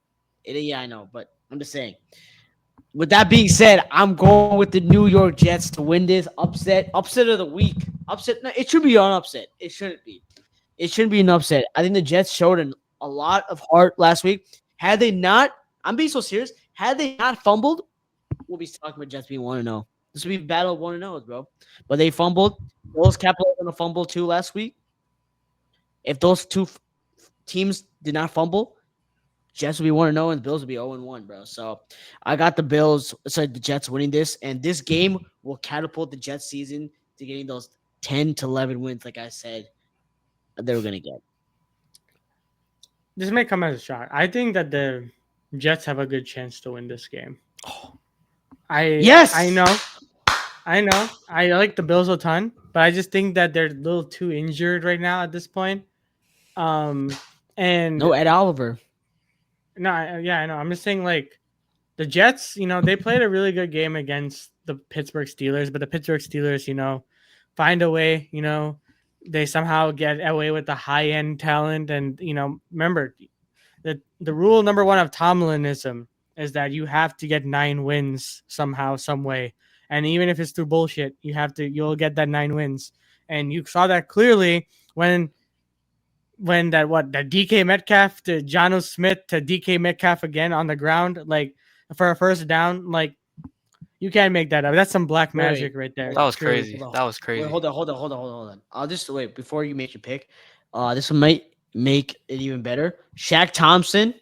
Yeah, I know, but I'm just saying. With that being said, I'm going with the New York Jets to win this upset of the week. Upset. No, it should be an upset. It shouldn't be. It shouldn't be an upset. I think the Jets showed a lot of heart last week. Had they not, I'm being so serious. Had they not fumbled, we'll be talking about Jets being 1-0. This would be a battle of 1-0, bro. But they fumbled. Bills capitalized on a fumble too last week. If those two teams did not fumble, Jets would be 1-0 and the Bills would be 0-1, bro. So I got the Jets winning this, and this game will catapult the Jets season to getting those 10 to 11 wins, like I said they were gonna get. This may come as a shock. I think that the Jets have a good chance to win this game. Oh, I Yes. know, I know. I like the Bills a ton, but I just think that they're a little too injured right now at this point. Um, and No Ed Oliver. no, yeah, I know. I'm just saying, like the Jets. They played a really good game against the Pittsburgh Steelers, but the Pittsburgh Steelers, find a way. They somehow get away with the high end talent, and remember the rule number one of Tomlinism is that you have to get 9 wins somehow, some way. And even if it's through bullshit, you'll get that 9 wins. And you saw that clearly when that DK Metcalf to Jono Smith to DK Metcalf again on the ground, like for a first down, like you can't make that up. That's some black Wait, magic right hold there. That on, was Truly. crazy. hold on, That was wait, crazy. hold on. I'll just wait before you make your pick. This one might make it even better. Shaq Thompson,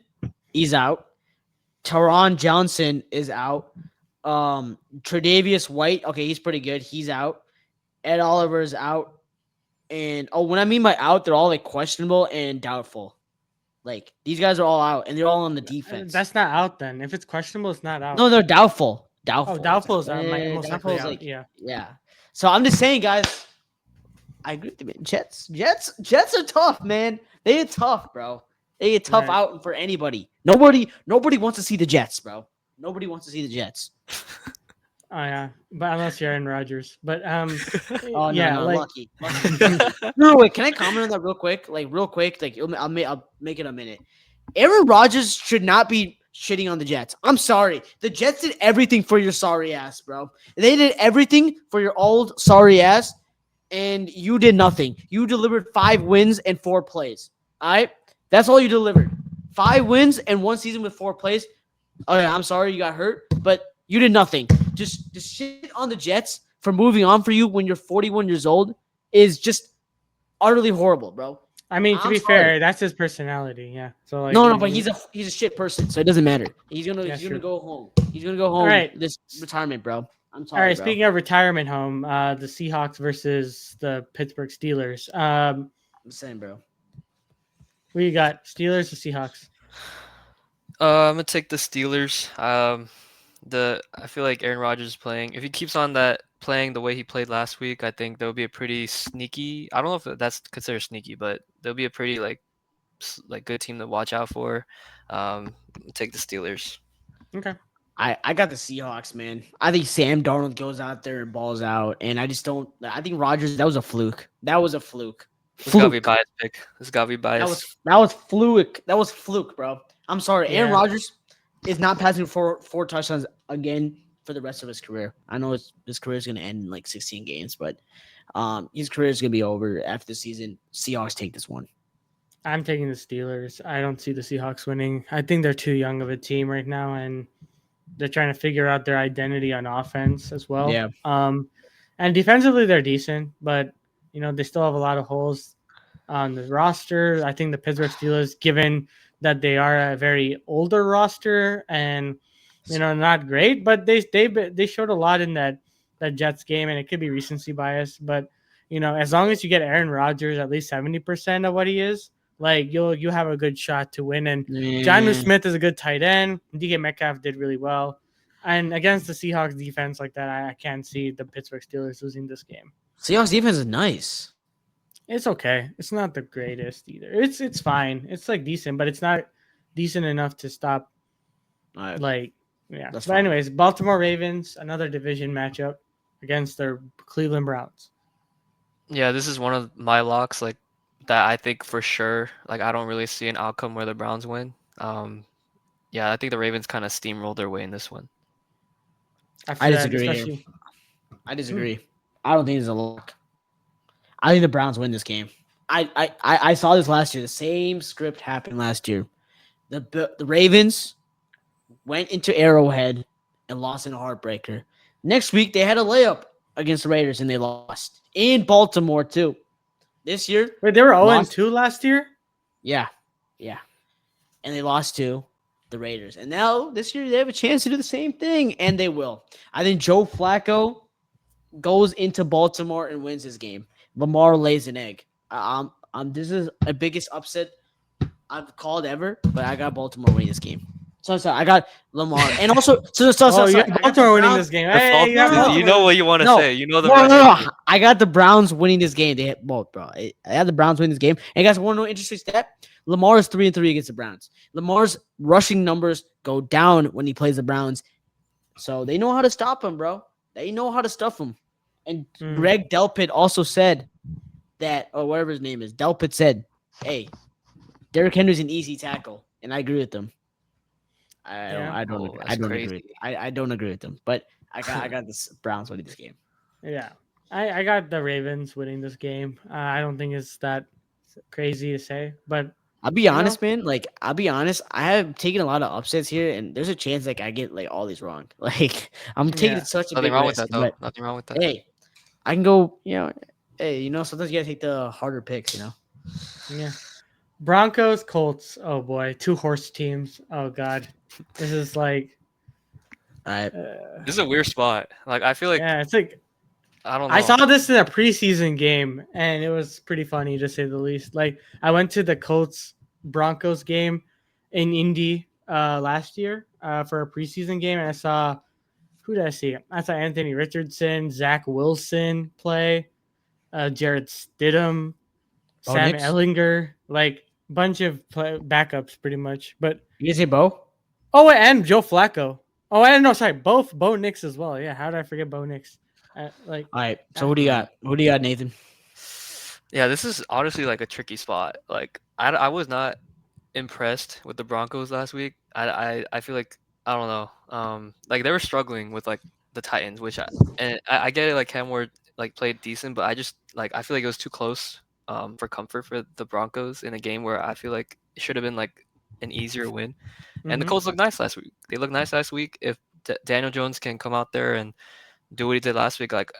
he's out. Taron Johnson is out. Tre'Davious White, okay, he's pretty good. He's out. Ed Oliver is out. And when I mean by out, they're all like questionable and doubtful. Like these guys are all out, and they're all on the defense. That's not out then. If it's questionable, it's not out. No, they're doubtful. Oh, Doubtful. It's doubtful out. is out. Most Doubtful likely is out. like Yeah. yeah. So I'm just saying, guys. I agree with you. Jets are tough, man. They get tough, bro. They get tough Right. out for anybody. Nobody wants to see the Jets, bro. Nobody wants to see the Jets. Oh yeah, but unless you're Aaron Rodgers, but Oh yeah, no, like lucky. No, wait. Can I comment on that real quick? Like real quick. Like I'll make it a minute. Aaron Rodgers should not be shitting on the Jets. I'm sorry. The Jets did everything for your sorry ass, bro. They did everything for your old sorry ass, and you did nothing. You delivered 5 wins and 4 plays. All right? That's all you delivered. 5 wins and 1 season with 4 plays. Okay, I'm sorry you got hurt, but you did nothing. Just shit on the Jets for moving on for you when you're 41 years old is just utterly horrible, bro. I mean, to I'm be sorry. fair, that's his personality. Yeah. So like, No, but he's a shit person, so it doesn't matter. He's Yeah, gonna true. go home. He's gonna go home All right. this retirement, bro. I'm All sorry, right. bro. Speaking of retirement home, the Seahawks versus the Pittsburgh Steelers. I'm saying, bro. What you got? Steelers or Seahawks? I'm gonna take the Steelers. I feel like Aaron Rodgers is playing. If he keeps on playing the way he played last week, I think there'll be a pretty sneaky. I don't know if that's considered sneaky, but there'll be a pretty like good team to watch out for. Take the Steelers. Okay. I got the Seahawks, man. I think Sam Darnold goes out there and balls out, and I just don't. I think Rodgers. That was a fluke. That was a fluke. This gotta be Fluke. biased pick. This gotta be biased. That was fluke. That was fluke, bro. I'm sorry. Aaron Yeah. Rodgers is not passing for 4 touchdowns again for the rest of his career. I know his career is gonna end in like 16 games, but his career is gonna be over after the season. Seahawks take this one. I'm taking the Steelers. I don't see the Seahawks winning. I think they're too young of a team right now, and they're trying to figure out their identity on offense as well. Yeah. And defensively they're decent, but they still have a lot of holes on the roster. I think the Pittsburgh Steelers, given that they are a very older roster and not great, but they showed a lot in that Jets game, and it could be recency bias, but as long as you get Aaron Rodgers at least 70% of what he is, like you have a good shot to win. And Jonnu Smith is a good tight end. DK Metcalf did really well. And against the Seahawks defense like that, I can't see the Pittsburgh Steelers losing this game. Seahawks defense is nice. It's okay. It's not the greatest either. It's fine. It's like decent, but it's not decent enough to stop. Like, yeah. That's But fine. anyways, Baltimore Ravens, another division matchup against their Cleveland Browns. Yeah, this is one of my locks. Like that, I think for sure. Like I don't really see an outcome where the Browns win. Yeah, I think the Ravens kind of steamrolled their way in this one. I disagree here. I disagree. I don't think it's a lock. I think the Browns win this game. I saw this last year. The same script happened last year. The Ravens went into Arrowhead and lost in a heartbreaker. Next week they had a layup against the Raiders and they lost in Baltimore too. This year, Wait, they were 0-2 last year? yeah, and they lost to the Raiders. And now this year they have a chance to do the same thing, and they will. I think Joe Flacco goes into Baltimore and wins this game. Lamar lays an egg. This is the biggest upset I've called ever, but I got Baltimore winning this game. So I got Lamar, and also so Oh, you sorry. got I got the Baltimore winning Browns. this game. The Hey, you got Falcons. No, You Baltimore know winning what this. you want to no, say. You know the no, right no, no. answer. I got the Browns winning this game. They hit both, bro. I had the Browns winning this game. And guys, want to know an interesting stat? Lamar is 3-3 against the Browns. Lamar's rushing numbers go down when he plays the Browns, so they know how to stop him, bro. They know how to stuff him. And Mm, Greg Delpit also said that, or whatever his name is, Delpit said, "Hey, Derrick Henry's an easy tackle," and I agree with them. yeah, Oh, I that's don't agree. crazy. I don't agree with them. But I got this Browns winning this game. yeah. I got the Ravens winning this game. I don't think it's that crazy to say, but I'll be you know, honest, man. Like I'll be honest, I have taken a lot of upsets here, and there's a chance like I get like all these wrong. Like I'm taking yeah, such a Nothing big wrong with risk, that though. but Nothing wrong with that. hey, I can go. Hey, sometimes you gotta take the harder picks. yeah. Broncos, Colts. Oh boy, two horse teams. Oh god, this is like, All right, This is a weird spot. Like I feel like yeah, it's like I don't I know. saw this in a preseason game, and it was pretty funny to say the least. Like I went to the Colts Broncos game in Indy last year for a preseason game, and I saw who did I see? I saw Anthony Richardson, Zach Wilson play, Jared Stidham, Bo Sam Nix. Ellinger, like bunch of backups pretty much. But You gonna say Bo? oh, and Joe Flacco. Oh, I don't know. Sorry, both Bo Nix as well. Yeah, how did I forget Bo Nix? Like, All right. So uh, who do you Hmm. got? Who do you got, Nathan? Yeah, this is honestly like a tricky spot. Like I was not impressed with the Broncos last week. I feel like I don't know. Like they were struggling with like the Titans, which I get it. Like Cam Ward like played decent, but I just like I feel like it was too close for comfort for the Broncos in a game where I feel like it should have been like an easier win. And the mm-hmm, Colts looked nice last week. They looked nice last week. If Daniel Jones can come out there and do what he did last week, like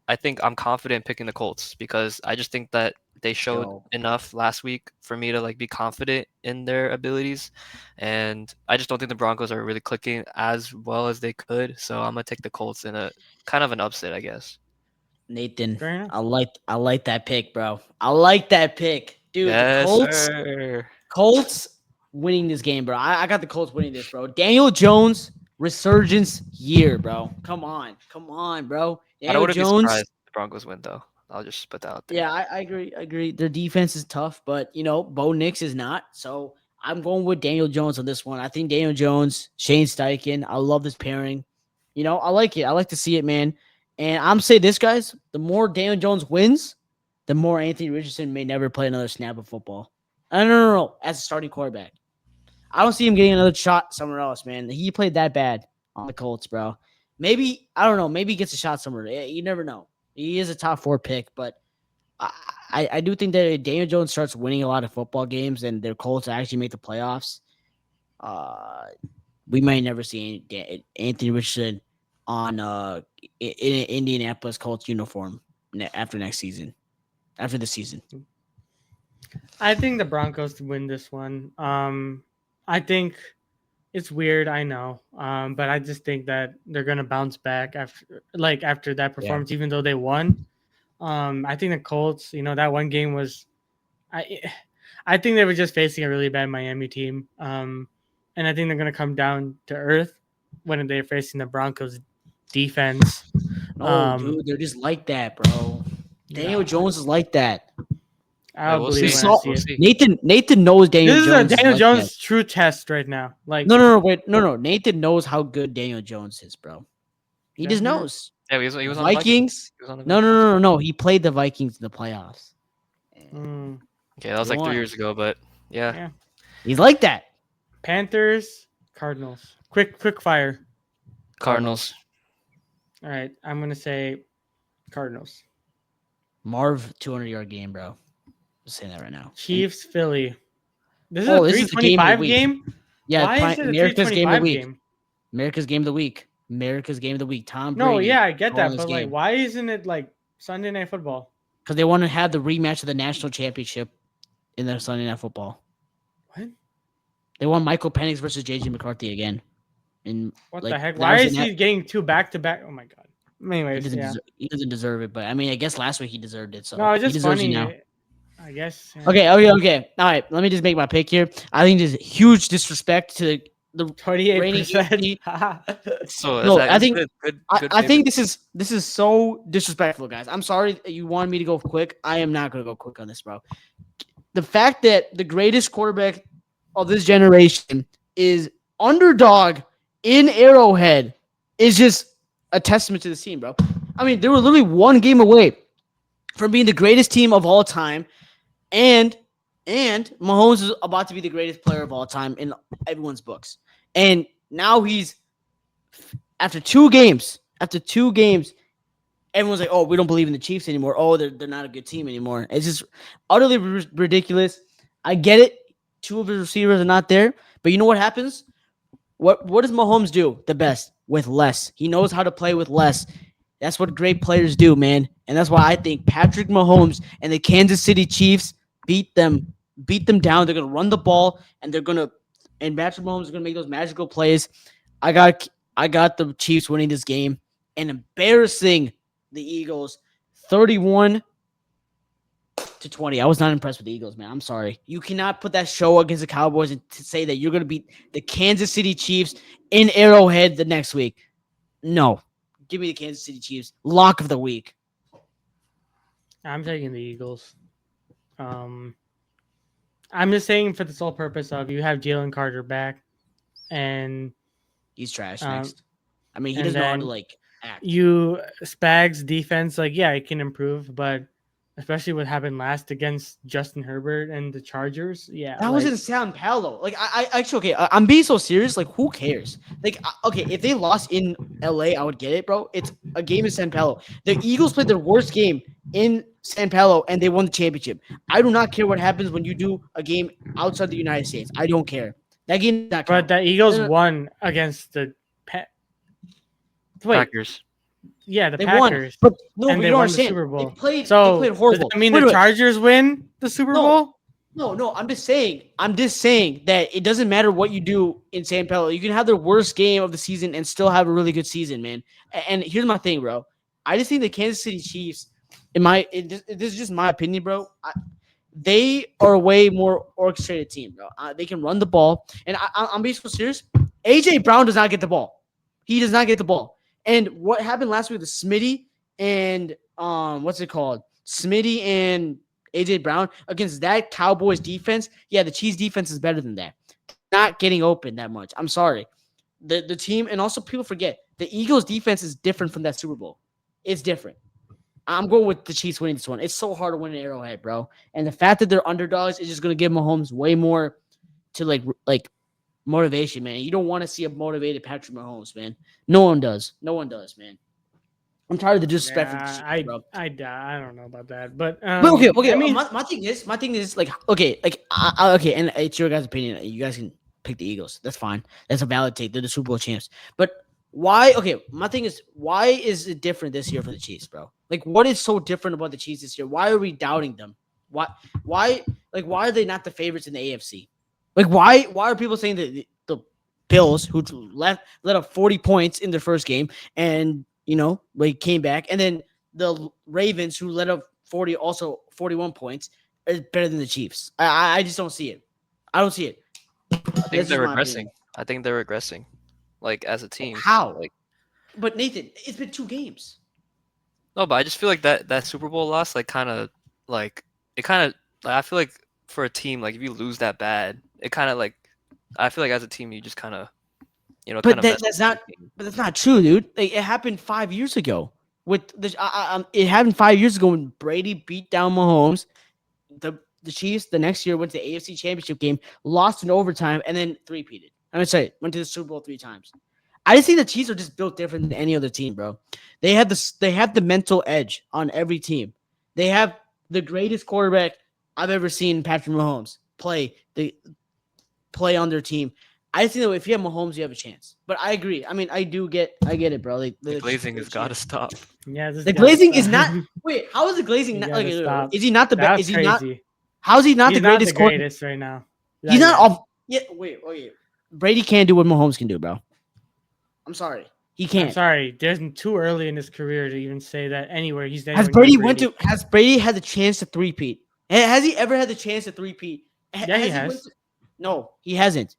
I think I'm confident picking the Colts because I just think that they showed Yo, enough last week for me to like be confident in their abilities, and I just don't think the Broncos are really clicking as well as they could. So I'm gonna take the Colts in a kind of an upset, I guess. Nathan, fair enough. I like that pick, bro. I like that pick, dude. The Yes, Colts sir. Colts winning this game, bro. I got the Colts winning this, bro. Daniel Jones resurgence year, bro. Come on, bro. I Daniel wouldn't be Jones. surprised if the Broncos win though. I'll just put that out there. Yeah, I agree. I agree. Their defense is tough, but Bo Nix is not. So I'm going with Daniel Jones on this one. I think Daniel Jones, Shane Steichen. I love this pairing. I like it. I like to see it, man. And I'm saying this, guys. The more Daniel Jones wins, the more Anthony Richardson may never play another snap of football. No. As a starting quarterback, I don't see him getting another shot somewhere else, man. He played that bad on the Colts, bro. Maybe I don't know. Maybe he gets a shot somewhere. You never know. He is a top 4 pick, but I do think that if Daniel Jones starts winning a lot of football games and their Colts actually make the playoffs, uh, we might never see Anthony Richardson on in Indianapolis Colts uniform after next season. After the season, I think the Broncos win this one. I think it's weird, I know, but I just think that they're gonna bounce back after that yeah, performance, even though they won. I think the Colts, that one game was, I, I think they were just facing a really bad Miami team, and I think they're gonna come down to earth when they're facing the Broncos defense. no, Um, dude, they're just like that, bro. Daniel no, Jones is like that. Yeah, I'll we'll We believe when see. I saw see We'll it. see. Nathan knows Daniel This is a Jones is Daniel like that. Jones true test right now. Like, No, wait, no. Nathan knows how good Daniel Jones is, bro. He just yeah, knows. Yeah, he The was on the Vikings. Vikings. He was on the No, Vikings. He played the Vikings in the playoffs. mm, Okay, that was He like 3 won. years ago, but yeah, yeah. He's like that. Panthers, Cardinals. Quick fire. Cardinals. All right, I'm gonna say Cardinals. Marv 200-yard game, bro. Just saying that right now. And Chiefs, Philly. This is a this is the game of the 325 week. game. Yeah, Why is it a America's game of the 325 week. game? America's game of the week. America's game of the week. Tom No, yeah, Brady I get calling that, this but like, game why isn't it like Sunday Night Football? because they want to have the rematch of the national championship in their Sunday Night Football. What? They want Michael Penix versus JJ McCarthy again. And What the like heck? that Why was is he getting two back to back? Oh my god. Anyways, yeah. he doesn't deserve it, but I mean, I guess last week he deserved it, No, so it's he just deserves it funny. now. I guess. Yeah. Okay. All right. Let me just make my pick here. I think there's huge disrespect to the reigning 28%. AFC. So is No, that I is think good I think favorite. this is so disrespectful, guys. I'm sorry that you wanted me to go quick. I am not going to go quick on this, bro. The fact that the greatest quarterback of this generation is underdog in Arrowhead is just a testament to this team, bro. I mean, they were literally one game away from being the greatest team of all time, and Mahomes is about to be the greatest player of all time in everyone's books. And now he's after two games, everyone's like, "Oh, we don't believe in the Chiefs anymore. Oh, they're not a good team anymore." It's just utterly ridiculous. I get it. Two of his receivers are not there, but you know what happens? What does Mahomes do the best with less? He knows how to play with less. That's what great players do, man. And that's why I think Patrick Mahomes and the Kansas City Chiefs beat them down. They're gonna run the ball and Patrick Mahomes is gonna make those magical plays. I got I got the Chiefs winning this game and embarrassing the Eagles 31-20. I was not impressed with the Eagles, man. I'm sorry. You cannot put that show against the Cowboys and to say that you're going to beat the Kansas City Chiefs in Arrowhead the next week. No. Give me the Kansas City Chiefs. Lock of the week. I'm taking the Eagles. I'm just saying for the sole purpose of you have Jalen Carter back, and He's trash um, next. I mean, he and doesn't know how to then act. you Spags defense, like yeah, it can improve, but especially what happened last against Justin Herbert and the Chargers, yeah, That was in San Paulo. Like, I actually, okay, I'm being so serious. Like, who cares? Like, okay, if they lost in LA, I would get it, bro. It's a game in San Paulo. The Eagles played their worst game in San Paulo, and they won the championship. I do not care what happens when you do a game outside the United States. I don't care. That game does not but count. the Eagles won against the wait, Packers. yeah, the They won, Packers, but no, and but they you don't won the understand. Super Bowl. They So played does horrible. that mean Wait, the wait. Chargers win the Super Bowl? No, I'm just saying. I'm just saying that it doesn't matter what you do in San Paulo. You can have the worst game of the season and still have a really good season, man. And here's my thing, bro. I just think the Kansas City Chiefs, this is just my opinion, bro. They are a way more orchestrated team, bro. They can run the ball, and I'm being so serious. AJ Brown does not get the ball. He does not get the ball. And what happened last week with Smitty and what's it called? Smitty and AJ Brown against that Cowboys defense. Yeah, the Chiefs defense is better than that. Not getting open that much. I'm sorry. The team, and also people forget the Eagles defense is different from that Super Bowl. It's different. I'm going with the Chiefs winning this one. It's so hard to win an Arrowhead, bro. And the fact that they're underdogs is just going to give Mahomes way more to like motivation, man. You don't want to see a motivated Patrick Mahomes, man. No one does. No one does, man. I'm tired of the disrespect for the Chiefs, bro. I don't know about that, but Okay. I mean, My thing is like okay, okay, and it's your guys' opinion. You guys can pick the Eagles. That's fine. That's a valid take. They're the Super Bowl champs. But why? Okay, my thing is why is it different this year for the Chiefs, bro? Like, what is so different about the Chiefs this year? Why are we doubting them? Why are they not the favorites in the AFC? Like, why are people saying that the Bills, who let up 40 points in their first game, and like came back, and then the Ravens, who let up 41 points, is better than the Chiefs? I just don't see it. I don't see it. I think they're regressing. I think they're regressing, like as a team. How? Like, but Nathan, it's been 2 games. no, but I just feel like that Super Bowl loss, like, I feel like for a team, like if you lose that bad, it kind of like, I feel like as a team, you just kind of, But that's not true, dude. Like, it happened 5 years ago. It happened 5 years ago when Brady beat down Mahomes. The Chiefs the next year went to the AFC Championship game, lost in overtime, and then three-peated. I'm sorry, went to the Super Bowl 3 times. I just think the Chiefs are just built different than any other team, bro. They have the mental edge on every team. They have the greatest quarterback I've ever seen, Patrick Mahomes, play on their team. I think that if you have Mahomes, you have a chance. But I agree. I mean, I get it, bro. Like, the glazing has got to stop. yeah, the glazing is not. Wait, how is the glazing not? Is he not the best? Is he not? How is he not the greatest? He's not the greatest right now. He's not off. Yeah, wait. Brady can't do what Mahomes can do, bro. I'm sorry, he can't. I'm sorry, there's too early in his career to even say that anywhere. Has Brady Has Brady had the chance to three-peat? Has he ever had the chance to three-peat? Yeah, he has. No, he hasn't.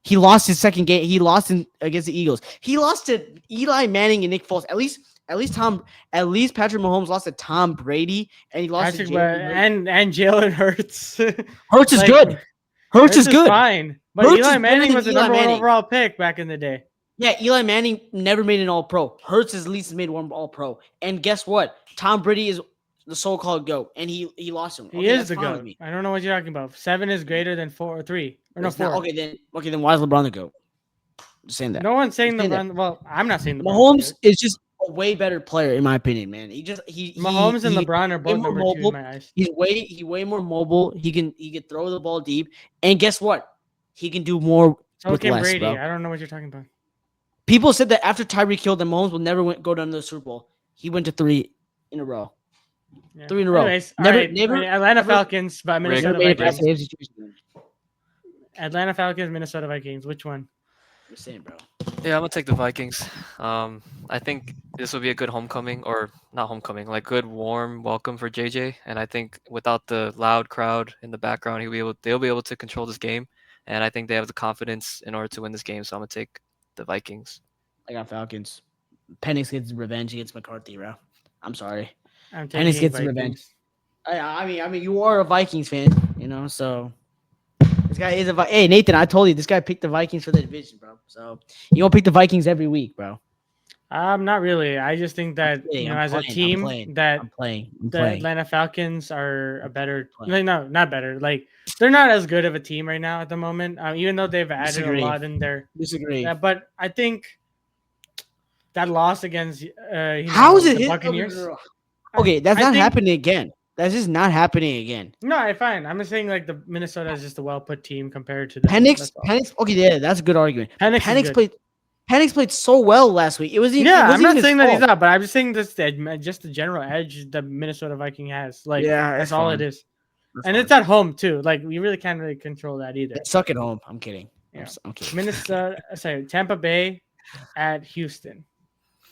He lost his second game. He lost against the Eagles. He lost to Eli Manning and Nick Foles. At least Patrick Mahomes lost to Tom Brady, and he lost to Patrick, but Jalen Hurts. and Jalen Hurts. Hurts is Like good. Hurts Hurts is is good. fine, but Hurts is Eli better Manning than was the Eli number one Manning. overall pick back in the day. Yeah, Eli Manning never made an All-Pro. Hurts at least made one All-Pro. And guess what? Tom Brady is the so-called GOAT, and he lost him. He Okay, is that's the fine with GOAT. me. I don't know what you're talking about. 7 is greater than 4 or 3. Or no, It's not 4. okay. Then why is LeBron the GOAT? Just saying that. No one's saying Just saying that. LeBron. Well, I'm not saying LeBron's the Mahomes GOAT. is just a way better player in my opinion, man. Mahomes and He LeBron are way both more number 2 in mobile. my eyes. He's way more mobile. He can throw the ball deep, and guess what? He can do more So with can less, Brady. bro. I don't know what you're talking about. People said that after Tyreek killed them, Mahomes will never go down to the Super Bowl. He went to 3 in a row. Yeah. 3 in a row. Anyways, Never, all right. never, Atlanta never, Falcons by Rick, never Minnesota made it past Vikings. the AFC Championship game. Atlanta Falcons, Minnesota Vikings. Which one? I'm just saying, bro. Yeah, I'm gonna take the Vikings. I think this will be a good homecoming, or not homecoming, like good warm welcome for JJ. And I think without the loud crowd in the background, they'll be able to control this game. And I think they have the confidence in order to win this game. So I'm gonna take the Vikings. I got Falcons. Penix gets revenge against McCarthy, bro. I'm sorry. I'm Penix taking gets the revenge. Vikings. I mean, you are a Vikings fan, you know. So this guy is a. Hey, Nathan, I told you this guy picked the Vikings for the division, bro. So you don't pick the Vikings every week, bro. Not really. I just think that Kidding, as a team that I'm playing. the Atlanta Falcons are a better. Playing. Like, no, not better. Like they're not as good of a team right now at the moment. Even though they've added Disagree. a lot in their. Disagree. But I think that loss against How is it the his? Buccaneers. Okay, that's I not think- happening again. That's just not happening again. No, I fine. I'm just saying like the Minnesota is just a well put team compared to the Penix. Okay, yeah, that's a good argument. Penix is good. Penix played so well last week. It was even. Yeah, it I'm wasn't not even saying his that he's fault. not, but I'm just saying just the general edge the Minnesota Viking has. Like Yeah, that's it's all fine. it is. That's And fine. it's at home too. Like we really can't really control that either. They suck at home. I'm kidding. Yeah. I'm kidding. Tampa Bay at Houston.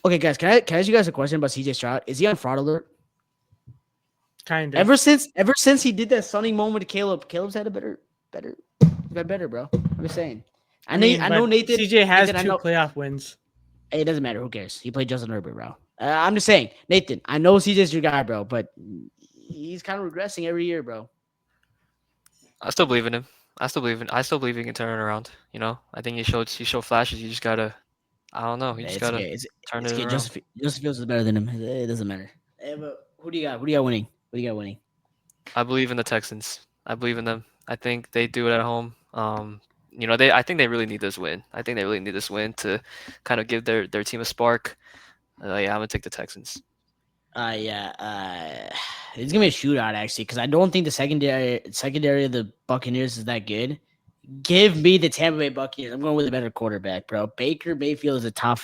Okay, guys, can I ask you guys a question about CJ Stroud? Is he on fraud alert? Kind of. Ever since he did that stunning moment to Caleb's had a better, bro. I'm just saying. I know but Nathan. CJ has Nathan, 2 playoff wins. Hey, it doesn't matter. Who cares? He played Justin Herbert, bro. I'm just saying, Nathan. I know CJ's your guy, bro, but he's kind of regressing every year, bro. I still believe in him. I still believe he can turn it around. You know, I think he showed flashes. You just gotta. I don't know. You just gotta turn it around. Justin Fields is better than him. It doesn't matter. Hey, but who do you got? Who do you got winning? What do you got winning? I believe in the Texans. I believe in them. I think they do it at home. I think they really need this win. I think they really need this win to kind of give their team a spark. Yeah, I'm gonna take the Texans. It's gonna be a shootout actually, because I don't think the secondary of the Buccaneers is that good. Give me the Tampa Bay Buccaneers. I'm going with a better quarterback, bro. Baker Mayfield is a top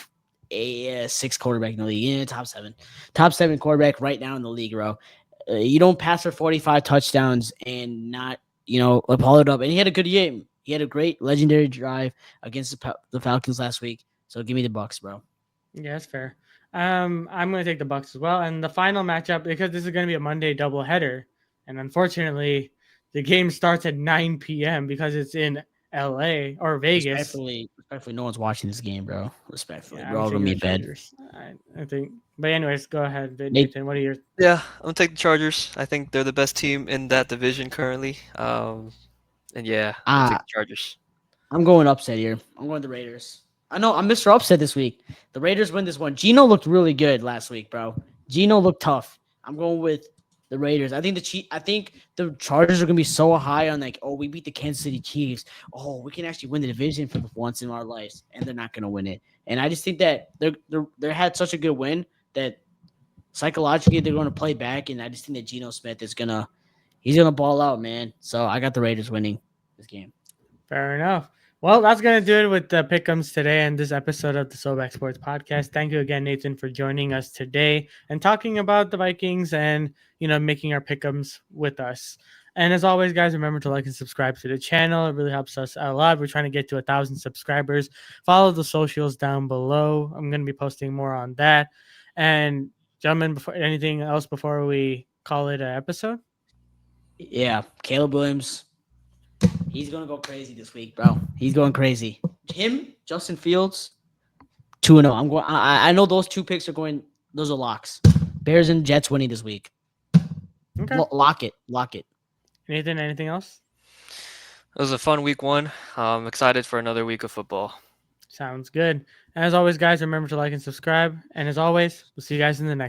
6 quarterback in the league. Yeah, top 7 quarterback right now in the league, bro. You don't pass for 45 touchdowns and not, follow it up. And he had a good game. He had a great legendary drive against the Falcons last week. So give me the Bucs, bro. Yeah, that's fair. I'm going to take the Bucs as well. And the final matchup, because this is going to be a Monday doubleheader, and unfortunately, the game starts at 9 p.m. because it's in LA or Vegas. Respectfully, no one's watching this game, bro. Respectfully, Yeah, we're all gonna be in bed. I think. But anyways, go ahead, Nathan. What are your? Yeah, I'm gonna take the Chargers. I think they're the best team in that division currently. And yeah, I'm gonna take the Chargers. I'm going upset here. I'm going the Raiders. I know I'm Mr. Upset this week. The Raiders win this one. Geno looked really good last week, bro. Geno looked tough. I'm going with the Raiders. I think the Chargers are gonna be so high on like, oh, we beat the Kansas City Chiefs. Oh, we can actually win the division for once in our lives, and they're not gonna win it. And I just think that they had such a good win that psychologically they're gonna play back, and I just think that Geno Smith he's gonna ball out, man. So I got the Raiders winning this game. Fair enough. Well, that's going to do it with the pick'ems today and this episode of the Sobacksports podcast. Thank you again, Nathan, for joining us today and talking about the Vikings and, making our pick'ems with us. And as always, guys, remember to like and subscribe to the channel. It really helps us out a lot. We're trying to get to 1,000 subscribers. Follow the socials down below. I'm going to be posting more on that. And gentlemen, anything else before we call it an episode? Yeah, Caleb Williams. He's gonna go crazy this week, bro. He's going crazy. Him, Justin Fields, 2-0. I'm going. I know those two picks are going. Those are locks. Bears and Jets winning this week. Okay. Lock it. Lock it. Nathan, anything else? It was a fun week one. I'm excited for another week of football. Sounds good. As always, guys, remember to like and subscribe. And as always, we'll see you guys in the next